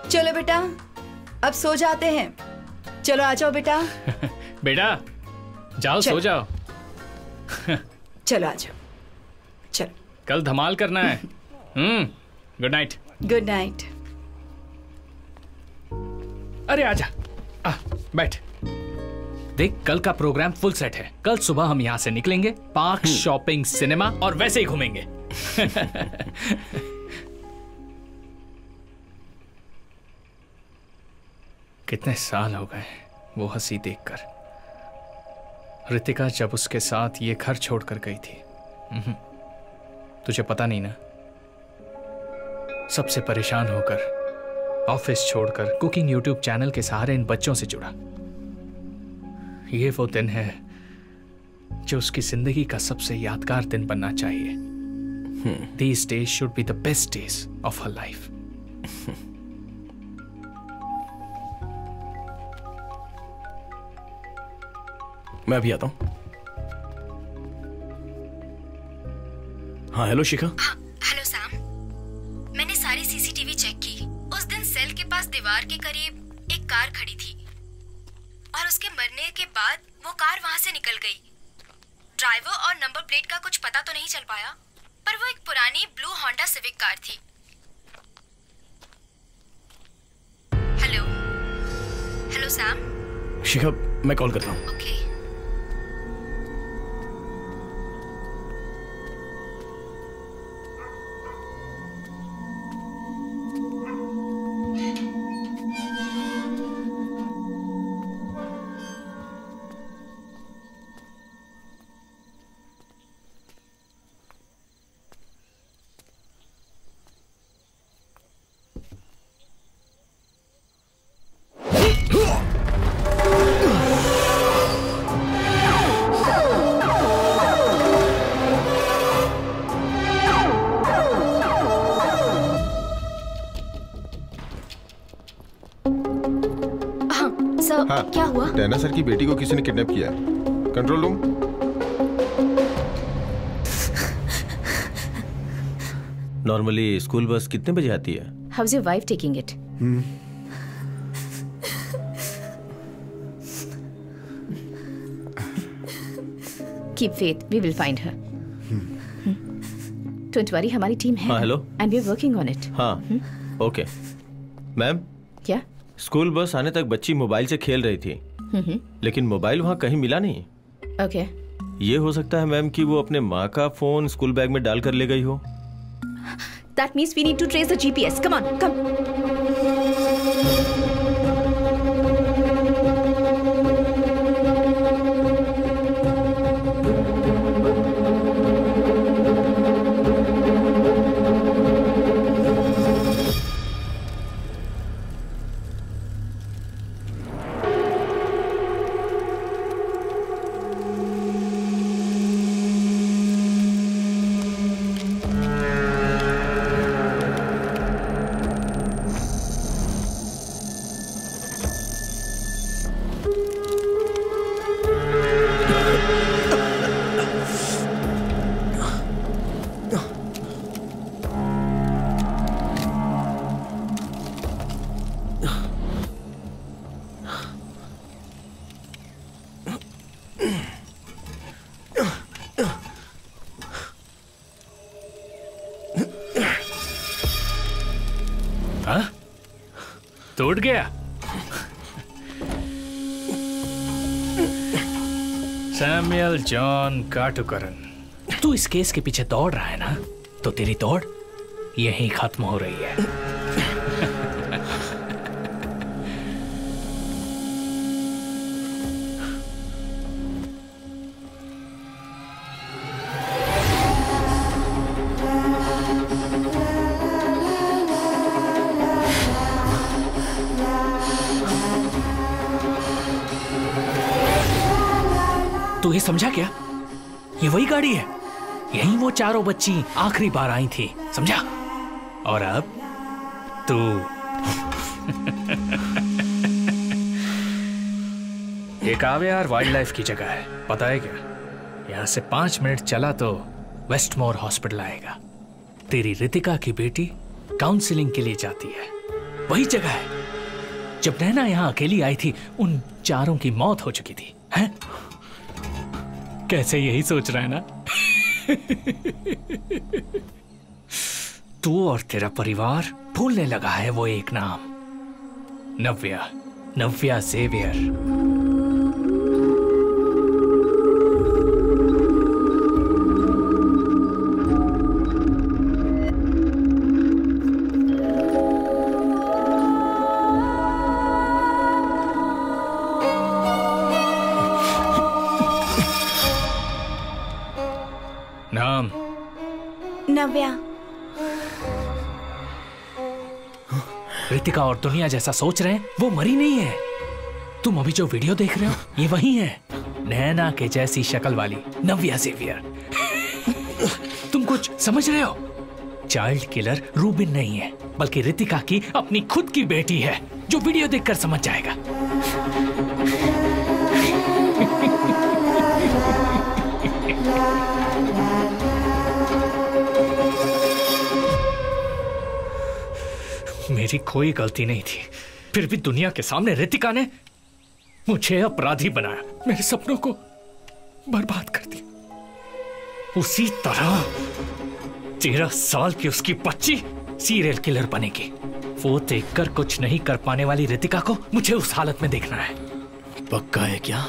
[SPEAKER 9] चलो बेटा, अब सो जाते हैं। चलो आ जाओ बेटा।
[SPEAKER 10] बेटा, जाओ सो जाओ।
[SPEAKER 9] चलो आ जाओ। चलो,
[SPEAKER 10] कल धमाल करना है। Good night.
[SPEAKER 9] Good night.
[SPEAKER 10] अरे आजा, बैठ। देख, कल का प्रोग्राम फुल सेट है। कल सुबह हम यहाँ से निकलेंगे, पार्क, शॉपिंग, सिनेमा और वैसे ही घूमेंगे। कितने साल हो गए वो हंसी देखकर। रितिका जब उसके साथ ये घर छोड़कर गई थी। तुझे पता नहीं ना, सबसे परेशान होकर, ऑफिस छोड़कर, कुकिंग यूट्यूब चैनल के सहारे इन बच्चों से जुड़ा। ये वो दिन है जो उसकी जिंदगी का सबसे यादगार दिन बनना चाहिए। These days should be the best days of her life.
[SPEAKER 4] मैं अभी आता हूं। हाँ, हेलो शिखा।
[SPEAKER 3] हेलो सैम, मैंने सारी सीसीटीवी चेक की। उस दिन सेल के पास दीवार के करीब एक कार खड़ी थी और उसके मरने के बाद वो कार वहां से निकल गई। ड्राइवर और नंबर प्लेट का कुछ पता तो नहीं चल पाया, पर वो एक पुरानी ब्लू होंडा सिविक कार थी। Hello hello Sam.
[SPEAKER 4] शिखा, मैं कॉल करता हूँ।
[SPEAKER 3] ओके।
[SPEAKER 2] सर,
[SPEAKER 11] हाँ,
[SPEAKER 2] क्या हुआ?
[SPEAKER 11] डैना सर की बेटी को किसी ने किडनैप किया है। Control room.
[SPEAKER 8] Normally school bus कितने बजे आती है?
[SPEAKER 1] How is your wife taking it? Keep faith, we will find her. Don't worry, हमारी टीम है।
[SPEAKER 8] हाँ, hello.
[SPEAKER 1] And we are working on it.
[SPEAKER 8] हाँ, ओके। मैम,
[SPEAKER 1] क्या?
[SPEAKER 8] स्कूल बस आने तक बच्ची मोबाइल से खेल रही थी, लेकिन मोबाइल वहाँ कहीं मिला नहीं।
[SPEAKER 1] ओके।
[SPEAKER 8] ये हो सकता है मैम कि वो अपने माँ का फोन स्कूल बैग में डालकर ले गई हो।
[SPEAKER 1] That means we need to trace the GPS. Come on, come.
[SPEAKER 10] टूट गया? सैमुअल जॉन काटुकरन, तू इस केस के पीछे दौड़ रहा है ना, तो तेरी दौड़ यहीं खत्म हो रही है। तू ये समझा क्या? ये वही गाड़ी है, यहीं वो चारों बच्ची आखिरी बार आई थी, समझा? और अब तू एक आवेयार वाइल्ड लाइफ की जगह है, पता है क्या? यहां से 5 मिनट चला तो वेस्टमोर हॉस्पिटल आएगा। तेरी रितिका की बेटी काउंसलिंग के लिए जाती है, वही जगह है। जब नैना यहां अकेली आई थी, उन चारों की मौत हो चुकी थी, हैं? कैसे यही सोच रहा है ना? तू और तेरा परिवार भूलने लगा है वो एक नाम, नव्या, नव्या जेवियर। नाम?
[SPEAKER 3] नव्या।
[SPEAKER 10] रितिका और दुनिया जैसा सोच रहे हैं, वो मरी नहीं है। तुम अभी जो वीडियो देख रहे हो, ये वही है, नैना के जैसी शक्ल वाली नव्या जेवियर। तुम कुछ समझ रहे हो? चाइल्ड किलर रूबिन नहीं है, बल्कि रितिका की अपनी खुद की बेटी है, जो वीडियो देखकर समझ जाएगा। मेरी कोई गलती नहीं थी, फिर भी दुनिया के सामने रितिका ने मुझे अपराधी बनाया, मेरे सपनों को बर्बाद कर दिया। उसी तरह 13 साल की उसकी बच्ची सीरियल किलर बनेगी। वो देखकर कुछ नहीं कर पाने वाली रितिका को मुझे उस हालत में देखना है।
[SPEAKER 4] पक्का है क्या?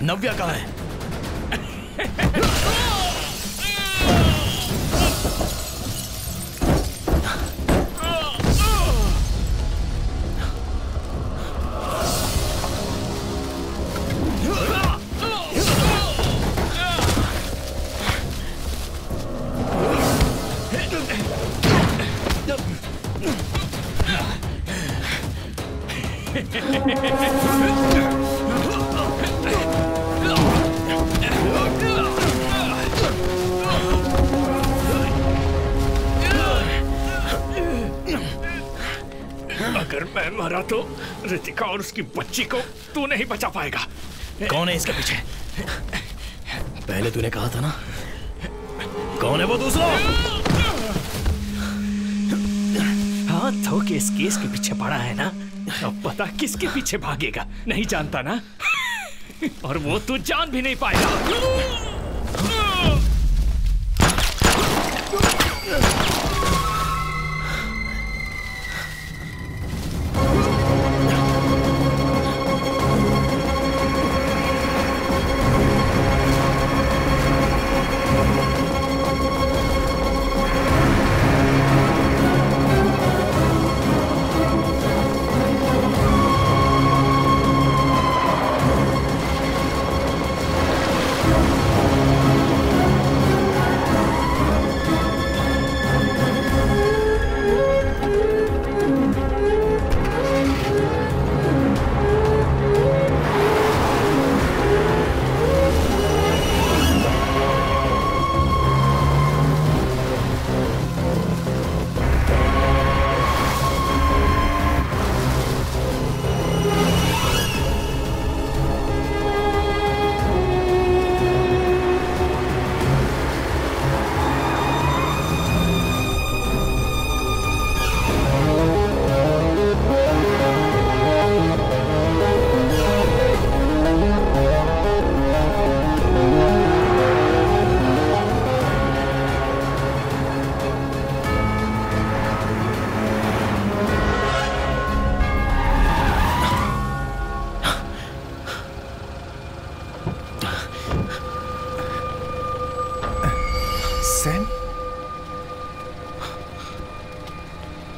[SPEAKER 4] नव्या कहाँ है?
[SPEAKER 10] मैं मरा तो रितिका और उसकी बच्ची को तू नहीं बचा पाएगा।
[SPEAKER 4] कौन है इसके पीछे? पहले तूने कहा था ना, कौन है वो दूसरा?
[SPEAKER 10] हाँ तो केस के पीछे पड़ा है ना, अब पता किसके पीछे भागेगा नहीं जानता ना, और वो तू जान भी नहीं पाएगा।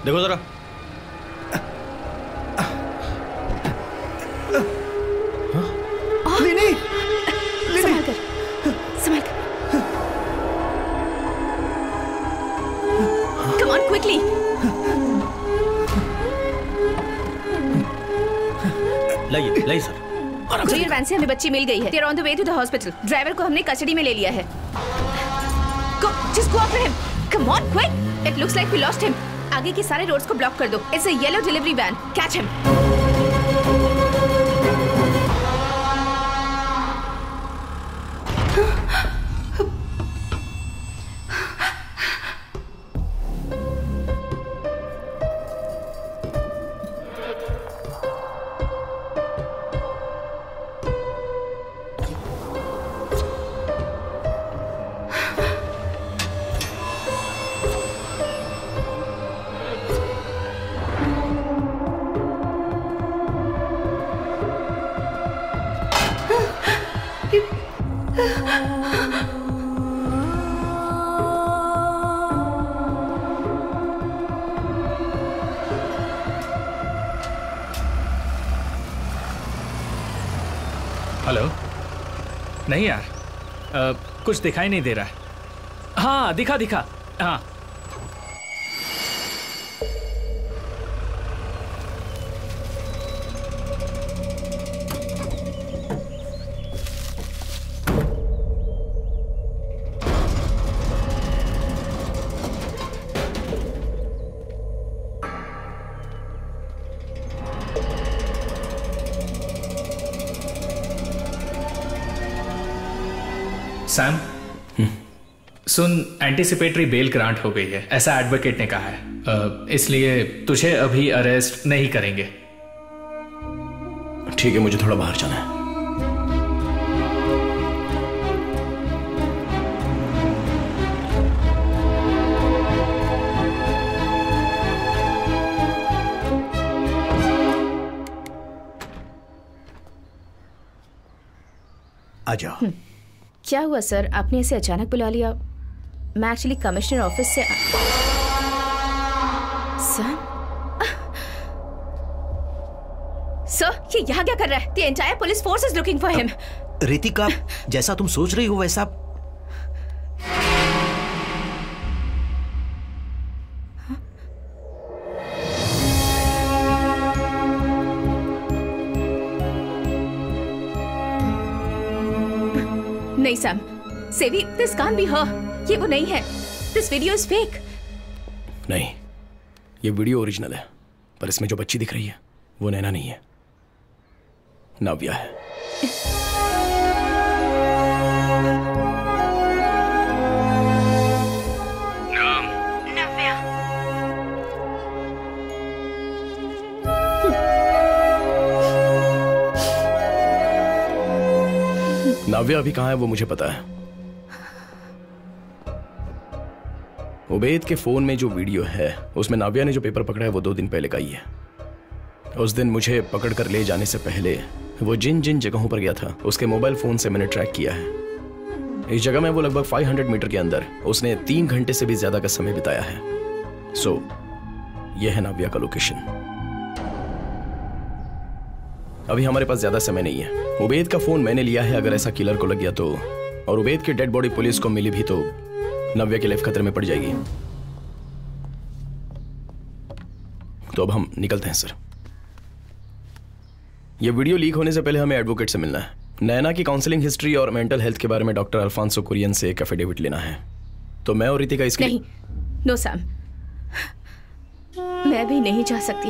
[SPEAKER 8] देखो जरा।
[SPEAKER 1] नहीं, संभाल कर, संभाल कर। Come on, quickly.
[SPEAKER 8] लाइए सर।
[SPEAKER 1] कुरियर वैन से हमें बच्ची मिल गई है। They are on the way to the hospital. Driver को हमने कस्टडी में ले लिया है। Go, just go after him. Come on, quick. It looks like we lost him. आगे के सारे रोड्स को ब्लॉक कर दो। It's a yellow delivery van. Catch him.
[SPEAKER 10] Hello. नहीं यार, कुछ दिखाई नहीं दे रहा है। हाँ दिखा। हाँ सैम, सुन, एंटीसिपेटरी बेल ग्रांट हो गई है, ऐसा एडवोकेट ने कहा है, इसलिए तुझे अभी अरेस्ट नहीं करेंगे।
[SPEAKER 4] ठीक है, मुझे थोड़ा बाहर जाना है।
[SPEAKER 5] आ जाओ।
[SPEAKER 1] क्या हुआ सर, आपने इसे अचानक बुला लिया? मैं एक्चुअली कमिश्नर ऑफिस से सर, ये यहाँ क्या कर रहा है? The entire police force is looking for him.
[SPEAKER 5] Ritika, जैसा तुम सोच रही हो वैसा
[SPEAKER 1] नहीं सैम, सेवी, this can't be her. ये वो नहीं है। This video is fake.
[SPEAKER 4] नहीं, ये वीडियो ओरिजिनल है, पर इसमें जो बच्ची दिख रही है वो नैना नहीं है, नव्या है।
[SPEAKER 9] नव्या।
[SPEAKER 4] नव्या अभी कहाँ है वो मुझे पता है। उबैद के फोन में जो वीडियो है उसमें नाव्या ने जो पेपर पकड़ा है वो 2 दिन पहले का ही है। उस दिन मुझे पकड़कर ले जाने से पहले वो जिन जिन जगहों पर गया था उसके मोबाइल फोन से मैंने ट्रैक किया है। इस जगह में वो लगभग 500 मीटर के अंदर उसने 3 घंटे से भी ज्यादा का समय बिताया है। यह है नाव्या का लोकेशन। अभी हमारे पास ज्यादा समय नहीं है। उबैद का फोन मैंने लिया है, अगर ऐसा किलर को लग गया तो, और उबैद की डेड बॉडी पुलिस को मिली भी तो नव्या की लाइफ खतरे में पड़ जाएगी। तो अब हम निकलते हैं सर। ये वीडियो लीक होने से पहले हमें एडवोकेट से मिलना है। नैना की काउंसलिंग हिस्ट्री और मेंटल हेल्थ के बारे में डॉक्टर अल्फांसो कुरियन से एक एफिडेविट लेना है। तो मैं और रितिका इसके
[SPEAKER 1] नहीं, नो सैम, मैं भी नहीं जा सकती।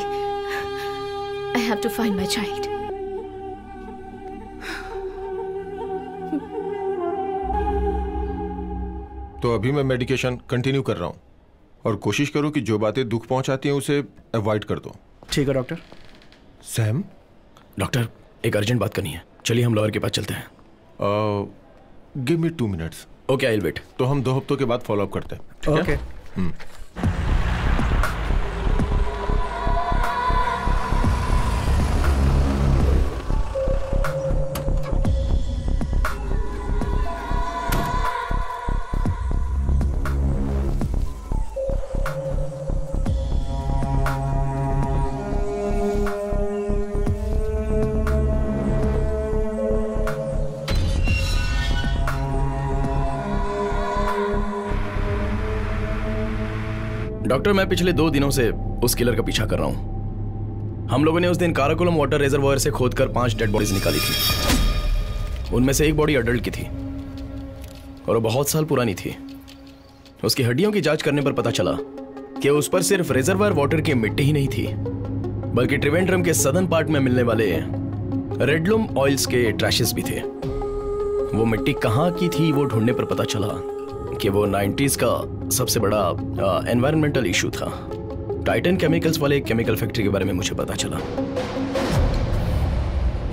[SPEAKER 1] I have to find my child.
[SPEAKER 11] तो अभी मैं मेडिकेशन कंटिन्यू कर रहा हूँ और कोशिश करो कि जो बातें दुख पहुंचाती हैं उसे अवॉइड कर दो।
[SPEAKER 6] ठीक है डॉक्टर।
[SPEAKER 11] सैम,
[SPEAKER 4] डॉक्टर एक अर्जेंट बात करनी है, चलिए हम लॉयर के पास चलते हैं।
[SPEAKER 11] Give me 2 minutes.
[SPEAKER 4] Okay, I will wait.
[SPEAKER 11] तो हम 2 हफ्तों के बाद फॉलो अप करते हैं।
[SPEAKER 6] ओके।
[SPEAKER 4] डॉक्टर, मैं पिछले 2 दिनों से उस किलर का पीछा कर रहा हूं। हम लोगों ने उस दिन काराकोलम वाटर रिजर्वायर से खोदकर 5 डेड बॉडीज निकाली थी। उनमें से एक बॉडी अडल्ट की थी और वो बहुत साल पुरानी थी। उसकी हड्डियों की जांच करने पर पता चला कि उस पर सिर्फ रिजर्वायर वाटर की मिट्टी ही नहीं थी, बल्कि त्रिवेंद्रम के सदर्न पार्ट में मिलने वाले रेडलूम ऑयल्स के ट्रैशेस भी थे। वो मिट्टी कहाँ की थी वो ढूंढने पर पता चला कि वो 90s का सबसे बड़ा एनवायरमेंटल इशू था। टाइटन केमिकल्स वाले एक केमिकल फैक्ट्री के बारे में मुझे पता चला।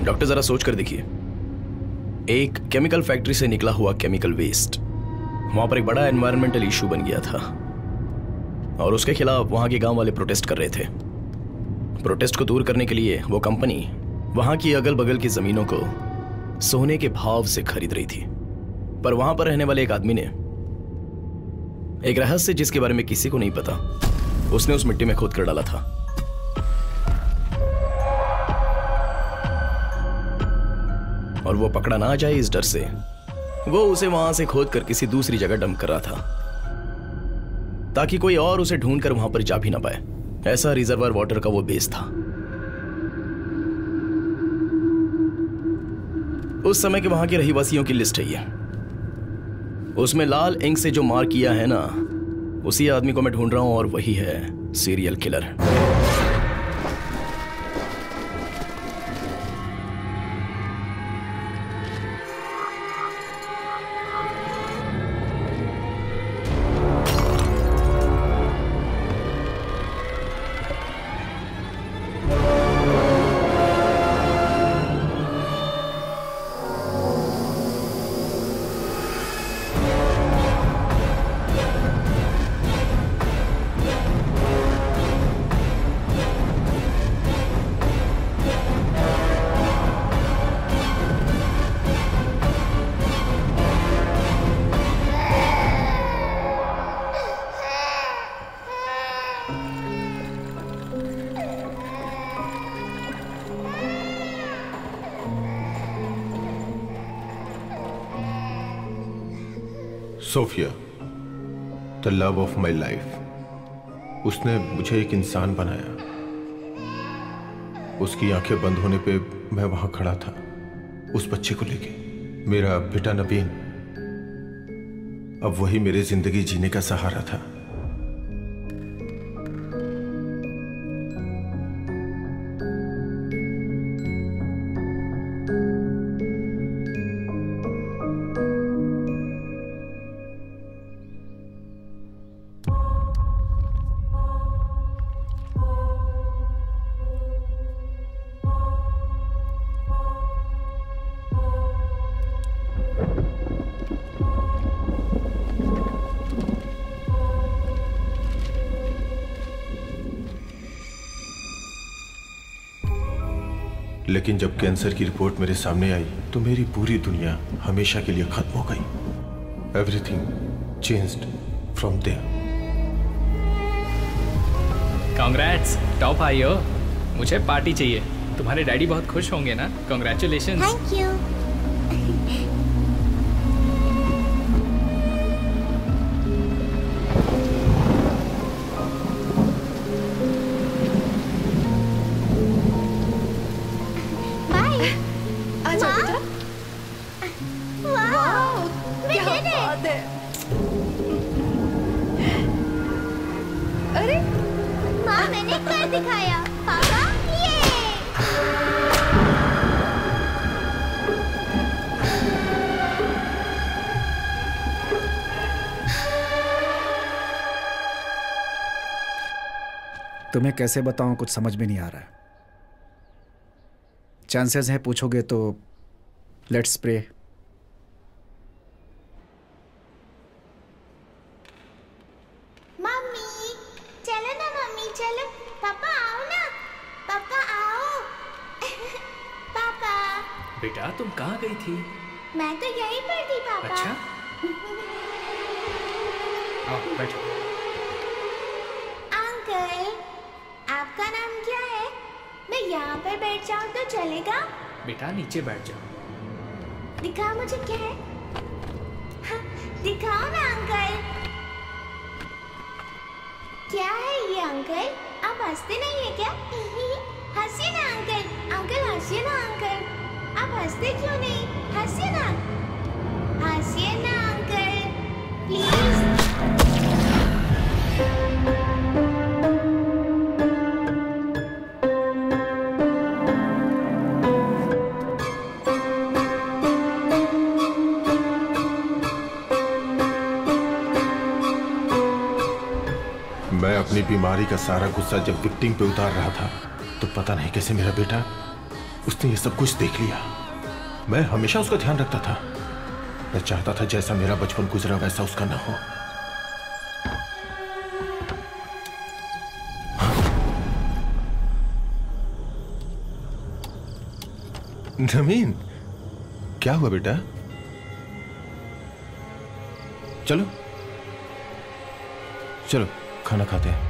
[SPEAKER 4] डॉक्टर जरा सोच कर देखिए, एक केमिकल फैक्ट्री से निकला हुआ केमिकल वेस्ट वहां पर एक बड़ा एनवायरमेंटल इशू बन गया था और उसके खिलाफ वहां के गांव वाले प्रोटेस्ट कर रहे थे। प्रोटेस्ट को दूर करने के लिए वो कंपनी वहां की अगल बगल की जमीनों को सोने के भाव से खरीद रही थी। पर वहां पर रहने वाले एक आदमी ने एक रहस्य जिसके बारे में किसी को नहीं पता, उसने उस मिट्टी में खोद कर डाला था। और वो पकड़ा ना जाए इस डर से वो उसे वहां से खोद कर किसी दूसरी जगह डंप कर रहा था ताकि कोई और उसे ढूंढकर वहां पर जा भी ना पाए। ऐसा रिजर्वायर वाटर का वो बेस था। उस समय के वहां के रहीवासियों की लिस्ट है ये। उसमें लाल इंक से जो मार्क किया है ना, उसी आदमी को मैं ढूंढ रहा हूं और वही है serial killer.
[SPEAKER 11] Sophia, the love of my life. उसने मुझे एक इंसान बनाया। उसकी आंखें बंद होने पे मैं वहां खड़ा था उस बच्चे को लेके। मेरा बेटा नवीन अब वही मेरे जिंदगी जीने का सहारा था। लेकिन जब कैंसर की रिपोर्ट मेरे सामने आई तो मेरी पूरी दुनिया हमेशा के लिए खत्म हो गई। Everything changed from there.
[SPEAKER 10] Congrats, top आई हो। मुझे पार्टी चाहिए। तुम्हारे डैडी बहुत खुश होंगे ना। कांग्रेचुलेशंस।
[SPEAKER 13] Thank you.
[SPEAKER 2] दिखाया पापा, ये
[SPEAKER 6] तुम्हें कैसे बताऊं, कुछ समझ में नहीं आ रहा है। चांसेस हैं पूछोगे तो लेट्स प्रे।
[SPEAKER 13] मम्मी चलो ना, मम्मी चलो। पापा आओ ना, पापा आओ। पापा।
[SPEAKER 10] बेटा तुम कहाँ गई थी?
[SPEAKER 13] मैं तो यहीं पर थी पापा।
[SPEAKER 10] अच्छा, आओ बैठो।
[SPEAKER 13] अंकल, आपका नाम क्या है? मैं यहाँ पर बैठ जाऊँ तो चलेगा?
[SPEAKER 10] बेटा नीचे बैठ जाओ।
[SPEAKER 13] दिखाओ मुझे क्या है। हाँ, दिखाओ ना अंकल। क्या है ये अंकल? आप हंसते नहीं है क्या? हंसिए ना अंकल। अंकल हंसिए ना अंकल। आप हंसते क्यों नहीं? हंसिए ना, हंसिए ना अंकल प्लीज।
[SPEAKER 11] मैं अपनी बीमारी का सारा गुस्सा जब विक्टिम पे उतार रहा था तो पता नहीं कैसे मेरा बेटा, उसने ये सब कुछ देख लिया। मैं हमेशा उसका ध्यान रखता था। मैं चाहता था जैसा मेरा बचपन गुजरा वैसा उसका ना हो। नमीन, क्या हुआ बेटा? चलो चलो खाना खाते हैं।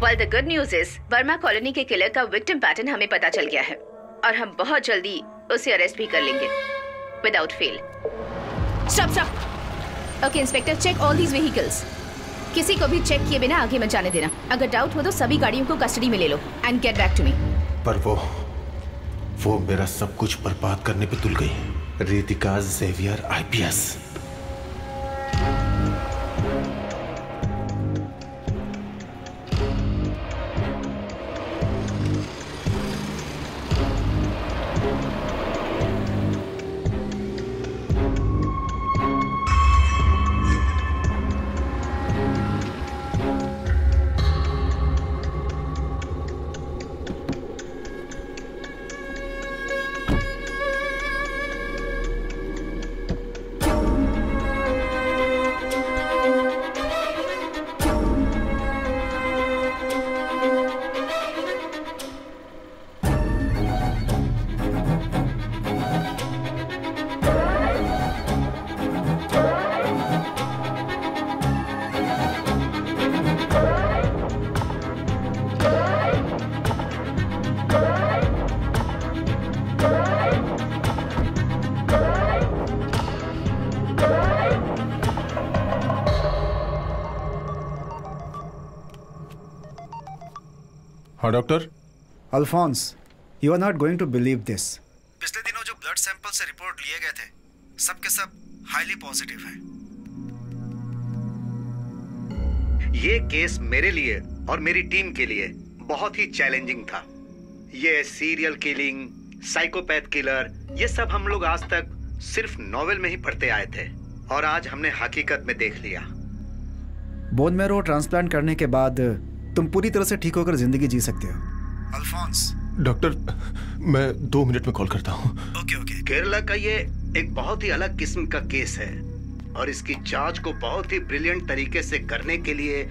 [SPEAKER 1] Well, the good news is, Verma colony के किलर का विक्टिम पैटर्न हमें पता चल गया है और हम बहुत जल्दी उसे अरेस्ट भी कर लेंगे without fail. Stop stop. Okay inspector, check all these vehicles. किसी को भी चेक किए बिना आगे मत जाने देना। अगर डाउट हो तो सभी गाड़ियों को कस्टडी में ले लो and get back to me.
[SPEAKER 11] पर वो मेरा सब कुछ बर्बाद करने पे तुल गई। Ritika Xavier IPS। हाँ doctor.
[SPEAKER 6] Alphonse, you are not going to believe this. पिछले दिनों जो ब्लड सैंपल से रिपोर्ट लिए गए थे, सब के सब हाईली पॉजिटिव है।
[SPEAKER 5] ये केस मेरे लिए और मेरी टीम के लिए बहुत ही चैलेंजिंग था। ये सीरियल किलिंग, साइकोपैथ किलर, ये सब हम लोग आज तक सिर्फ नॉवेल में ही पढ़ते आए थे और आज हमने हकीकत में देख लिया।
[SPEAKER 6] बोन मैरो ट्रांसप्लांट करने के बाद तुम पूरी तरह से ठीक होकर जिंदगी जी सकते हो। अल्फोंस।
[SPEAKER 11] डॉक्टर, मैं 2 मिनट में कॉल करता हूँ।
[SPEAKER 5] ओके। केरला का ये एक बहुत ही अलग किस्म का केस है और इसकी जांच को बहुत ही ब्रिलियंट तरीके से करने के लिए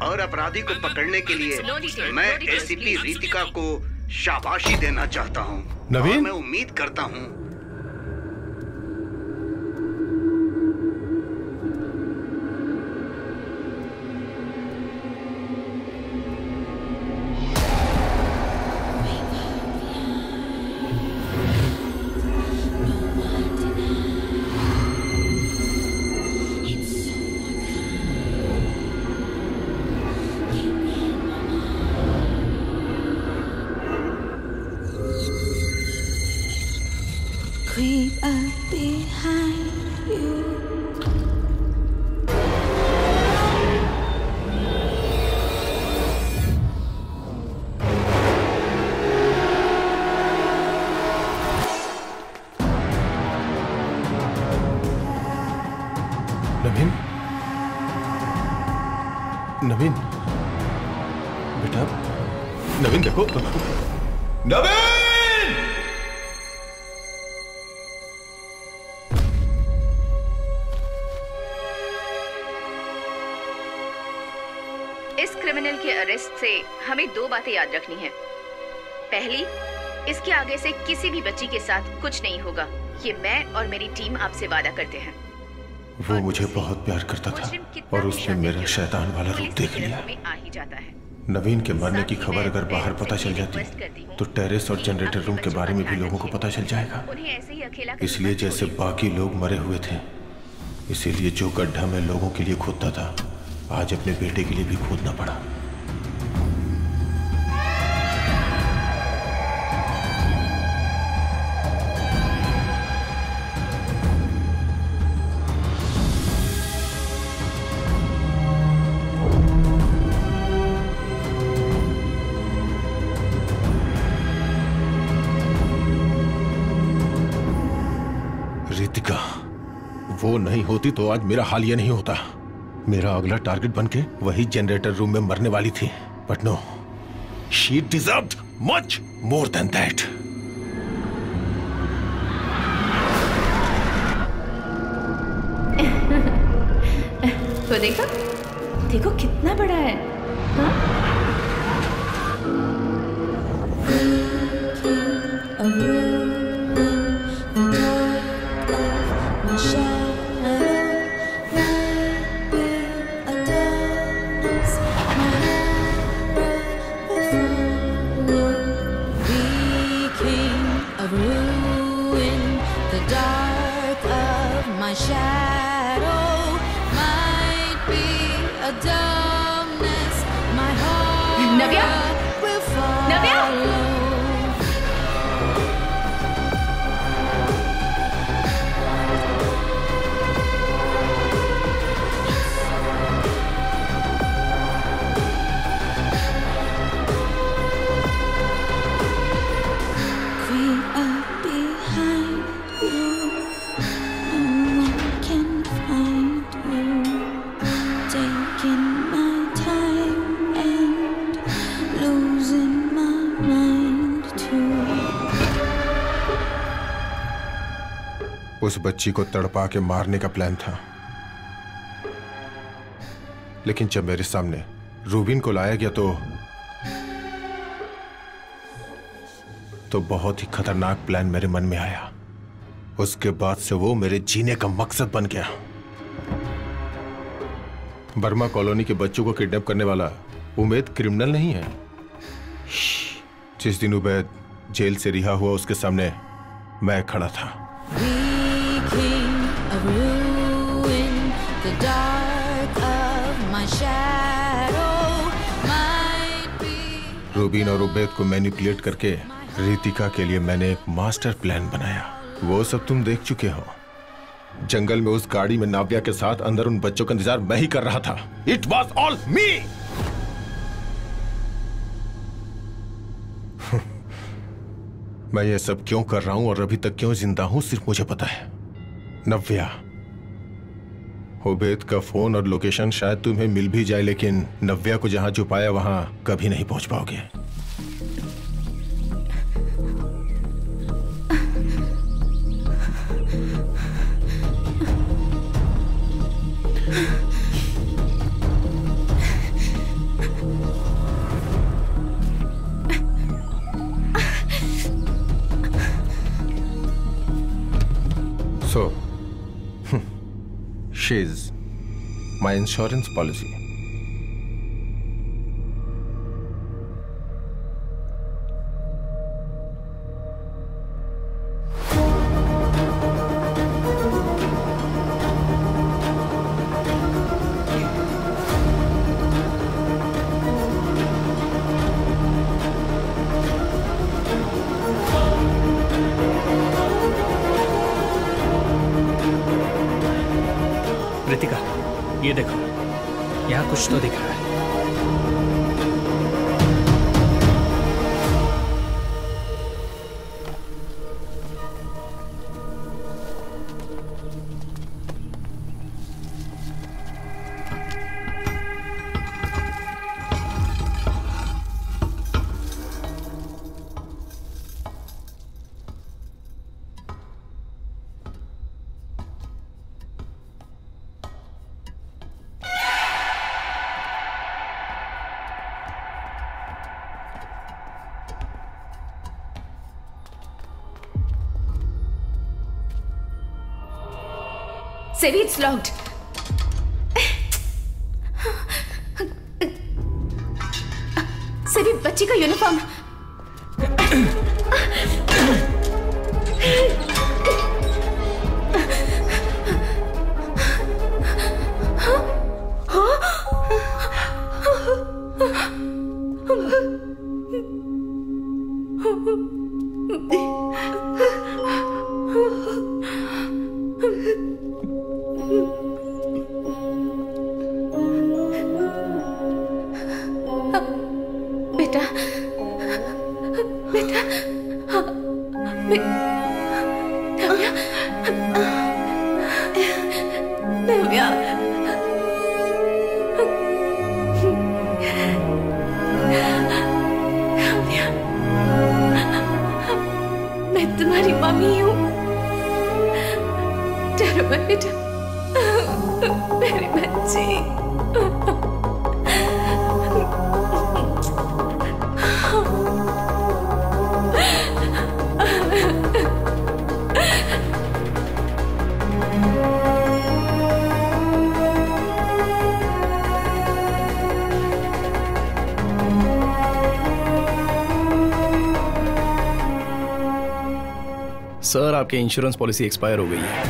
[SPEAKER 5] और अपराधी को पकड़ने के लिए मैं ACP रितिका को शाबाशी देना चाहता हूँ।
[SPEAKER 11] नवीन?
[SPEAKER 5] और मैं उम्मीद करता हूँ
[SPEAKER 14] creep up behind you.
[SPEAKER 11] नवीन, नवीन बेटा, नवीन देखो, नवीन!
[SPEAKER 1] इस क्रिमिनल के अरेस्ट से हमें 2 बातें याद रखनी है। पहली, इसके आगे से किसी भी बच्ची के साथ कुछ नहीं होगा। ये मैं और मेरी टीम आपसे वादा करते हैं।
[SPEAKER 11] वो मुझे बहुत प्यार करता था और उसने मेरा शैतान वाला रूप देख लिया।
[SPEAKER 1] आ ही जाता है।
[SPEAKER 11] नवीन के मरने की खबर अगर बाहर पता चल जाती तो टेरेस और जनरेटर रूम के बारे में भी लोगों को पता चल जाएगा। इसलिए जैसे बाकी लोग मरे हुए थे, इसीलिए जो गड्ढा मैं लोगों के लिए खोदता था, आज अपने बेटे के लिए भी खोदना पड़ा। रितिका, वो नहीं होती तो आज मेरा हाल ये नहीं होता। मेरा अगला टारगेट बनके वही जनरेटर रूम में मरने वाली थी, but no, she deserved much more than that.
[SPEAKER 1] तो देखो, देखो कितना बड़ा है। हाँ? नव्या, नव्या,
[SPEAKER 11] उस बच्ची को तड़पा के मारने का प्लान था, लेकिन जब मेरे सामने रूबिन को लाया गया तो बहुत ही खतरनाक प्लान मेरे मन में आया। उसके बाद से वो मेरे जीने का मकसद बन गया। बर्मा कॉलोनी के बच्चों को किडनैप करने वाला उमेद क्रिमिनल नहीं है। जिस दिन उबैद जेल से रिहा हुआ, उसके सामने मैं खड़ा था। रूबिन और उबैद को मैनिपुलेट करके रितिका के लिए मैंने एक मास्टर प्लान बनाया। वो सब तुम देख चुके हो। जंगल में उस गाड़ी में नाव्या के साथ अंदर उन बच्चों का इंतजार मैं ही कर रहा था। इट वॉज ऑल मी। मैं ये सब क्यों कर रहा हूं और अभी तक क्यों जिंदा हूं, सिर्फ मुझे पता है। नव्या, उबैद का फोन और लोकेशन शायद तुम्हें मिल भी जाए, लेकिन नव्या को जहां छुपाया वहां कभी नहीं पहुंच पाओगे। So, she's my insurance policy.
[SPEAKER 10] Ritika, ये देखो, यहाँ कुछ तो दिख रहा है।
[SPEAKER 1] Sevi, it's locked. Sevi, बच्ची का यूनिफॉर्म। मैं तुम्हारी मम्मी हूँ। डरो मत बेटा, मेरी बच्ची।
[SPEAKER 4] सर, आपकी इंश्योरेंस पॉलिसी एक्सपायर हो गई है।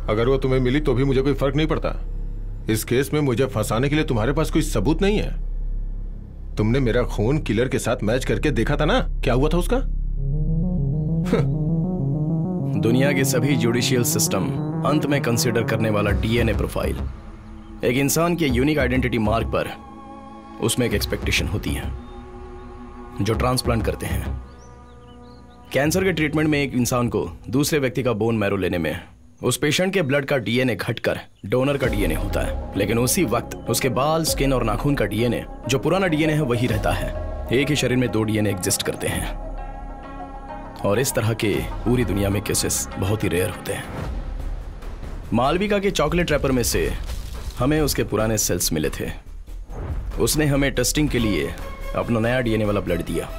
[SPEAKER 11] अगर वो तुम्हें मिली तो भी मुझे कोई फर्क नहीं पड़ता। इस केस में मुझे फंसाने के लिए तुम्हारे पास कोई सबूत नहीं है। तुमने मेरा खून किलर के साथ मैच करके देखा था ना, क्या हुआ था उसका?
[SPEAKER 4] दुनिया के सभी जुडिशियल सिस्टम अंत में कंसीडर करने वाला डीएनए प्रोफाइल। एक इंसान के यूनिक आइडेंटिटी मार्क पर उसमें एक एक्सपेक्टेशन होती है जो ट्रांसप्लांट करते हैं। कैंसर के ट्रीटमेंट में एक इंसान को दूसरे व्यक्ति का बोन मैरो लेने में उस पेशेंट के ब्लड का डीएनए घटकर डोनर का डीएनए होता है, लेकिन उसी वक्त उसके बाल, स्किन और नाखून का डीएनए जो पुराना डीएनए है वही रहता है। एक ही शरीर में दो डीएनए एग्जिस्ट करते हैं और इस तरह के पूरी दुनिया में केसेस बहुत ही रेयर होते हैं। मालविका के चॉकलेट रैपर में से हमें उसके पुराने सेल्स मिले थे। उसने हमें टेस्टिंग के लिए अपना नया डीएनए वाला ब्लड दिया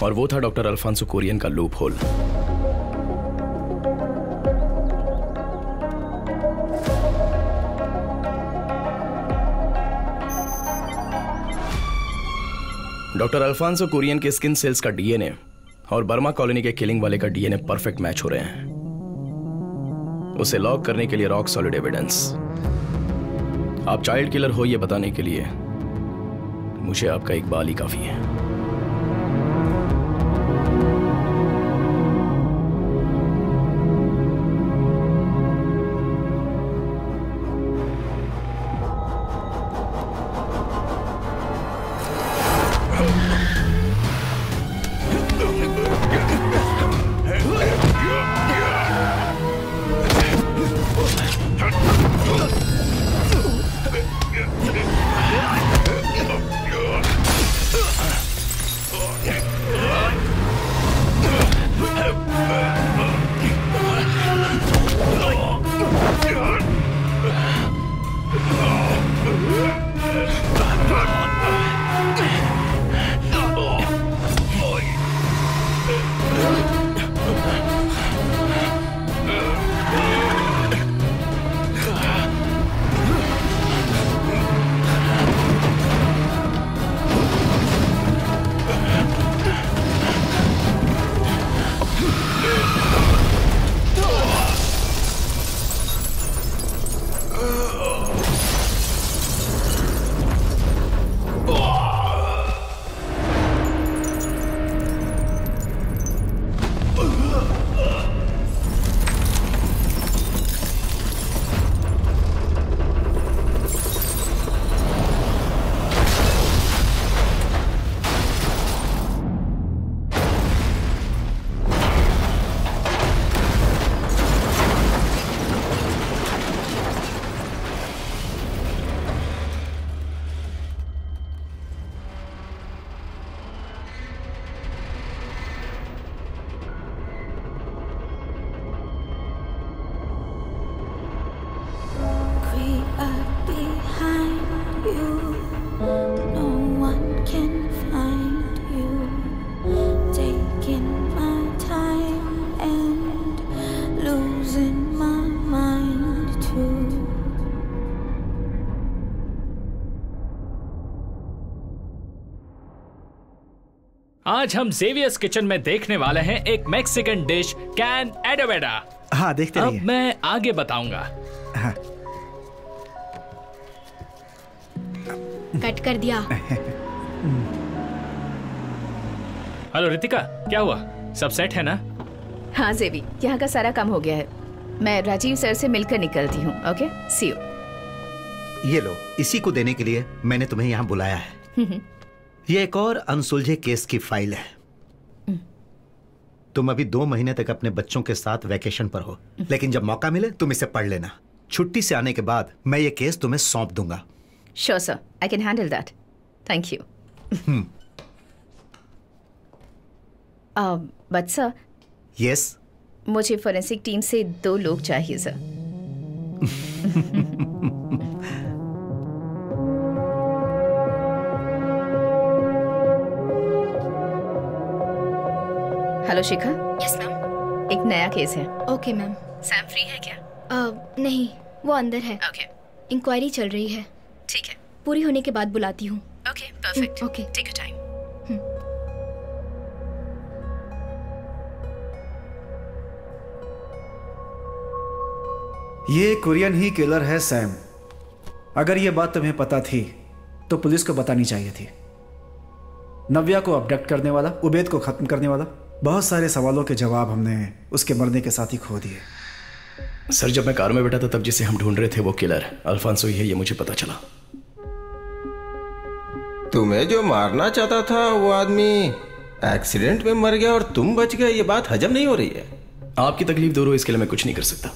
[SPEAKER 4] और वो था डॉक्टर अल्फांसो कुरियन का loophole. Doctor Alphonso Kurian के स्किन सेल्स का डीएनए और बर्मा कॉलोनी के किलिंग वाले का डीएनए परफेक्ट मैच हो रहे हैं। उसे लॉक करने के लिए रॉक सॉलिड एविडेंस। आप चाइल्ड किलर हो यह बताने के लिए मुझे आपका एक बाल ही काफी है।
[SPEAKER 10] आज हम जेवियर्स किचन में देखने वाले हैं एक मैक्सिकन डिश कैन एडोवेडा।
[SPEAKER 6] हाँ, देखते रहिए।
[SPEAKER 10] अब मैं आगे बताऊंगा।
[SPEAKER 6] हाँ।
[SPEAKER 2] कट कर दिया।
[SPEAKER 10] हेलो रितिका, क्या हुआ? सब सेट है ना?
[SPEAKER 1] हाँ जेवी, यहाँ का सारा काम हो गया है। मैं राजीव सर से मिलकर निकलती हूँ। Okay, see you.
[SPEAKER 5] ये लो, इसी को देने के लिए मैंने तुम्हें यहाँ बुलाया है। ये एक और अनसुलझे केस की फाइल है। तुम अभी 2 महीने तक अपने बच्चों के साथ वैकेशन पर हो, लेकिन जब मौका मिले तुम इसे पढ़ लेना। छुट्टी से आने के बाद मैं ये केस तुम्हें सौंप दूंगा।
[SPEAKER 1] Sure sir, I can handle that. Thank you. But sir.
[SPEAKER 5] Yes.
[SPEAKER 1] मुझे फोरेंसिक टीम से 2 लोग चाहिए सर। हेलो शिखा।
[SPEAKER 2] Yes ma'am.
[SPEAKER 1] एक नया केस है।
[SPEAKER 2] Okay ma'am.
[SPEAKER 1] सैम फ्री है क्या?
[SPEAKER 2] नहीं, वो अंदर है।
[SPEAKER 1] ओके।
[SPEAKER 2] इंक्वायरी चल रही है।
[SPEAKER 1] ठीक है,
[SPEAKER 2] पूरी होने के बाद बुलाती हूँ।
[SPEAKER 1] Okay, perfect.
[SPEAKER 2] Okay,
[SPEAKER 1] take your time.
[SPEAKER 6] ये कोरियन ही किलर है सैम। अगर ये बात तुम्हें पता थी तो पुलिस को बतानी चाहिए थी। नव्या को अबडक्ट करने वाला, उबैद को खत्म करने वाला, बहुत सारे सवालों के जवाब हमने उसके मरने के साथ ही खो दिए।
[SPEAKER 4] सर, जब मैं कार में बैठा था तब जिसे हम ढूंढ रहे थे वो किलर अल्फांसो ही है, ये मुझे पता चला।
[SPEAKER 7] तुम्हें जो मारना चाहता था वो आदमी एक्सीडेंट में मर गया और तुम बच गए, ये बात हजम नहीं हो रही है।
[SPEAKER 4] आपकी तकलीफ दूर हो इसके लिए मैं कुछ नहीं कर सकता।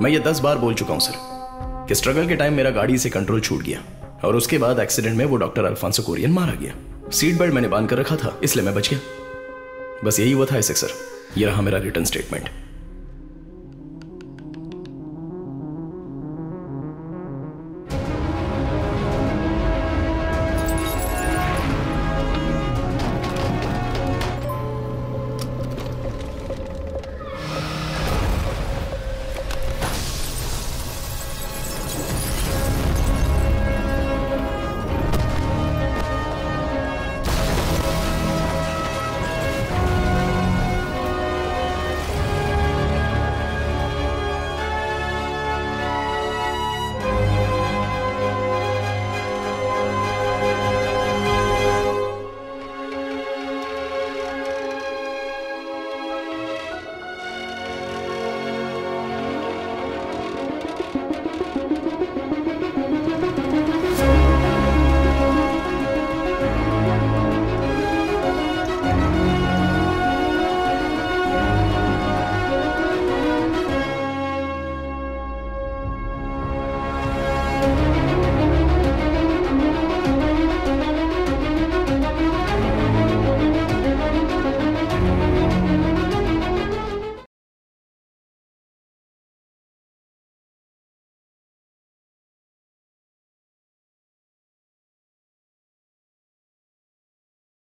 [SPEAKER 4] मैं ये 10 बार बोल चुका हूं सर कि स्ट्रगल के टाइम मेरा गाड़ी से कंट्रोल छूट गया और उसके बाद एक्सीडेंट में वो डॉक्टर अल्फांसो कोरियन मारा गया। सीट बेल्ट मैंने बांध कर रखा था इसलिए मैं बच गया। बस यही हुआ था एसेक सर। ये रहा मेरा रिटर्न स्टेटमेंट।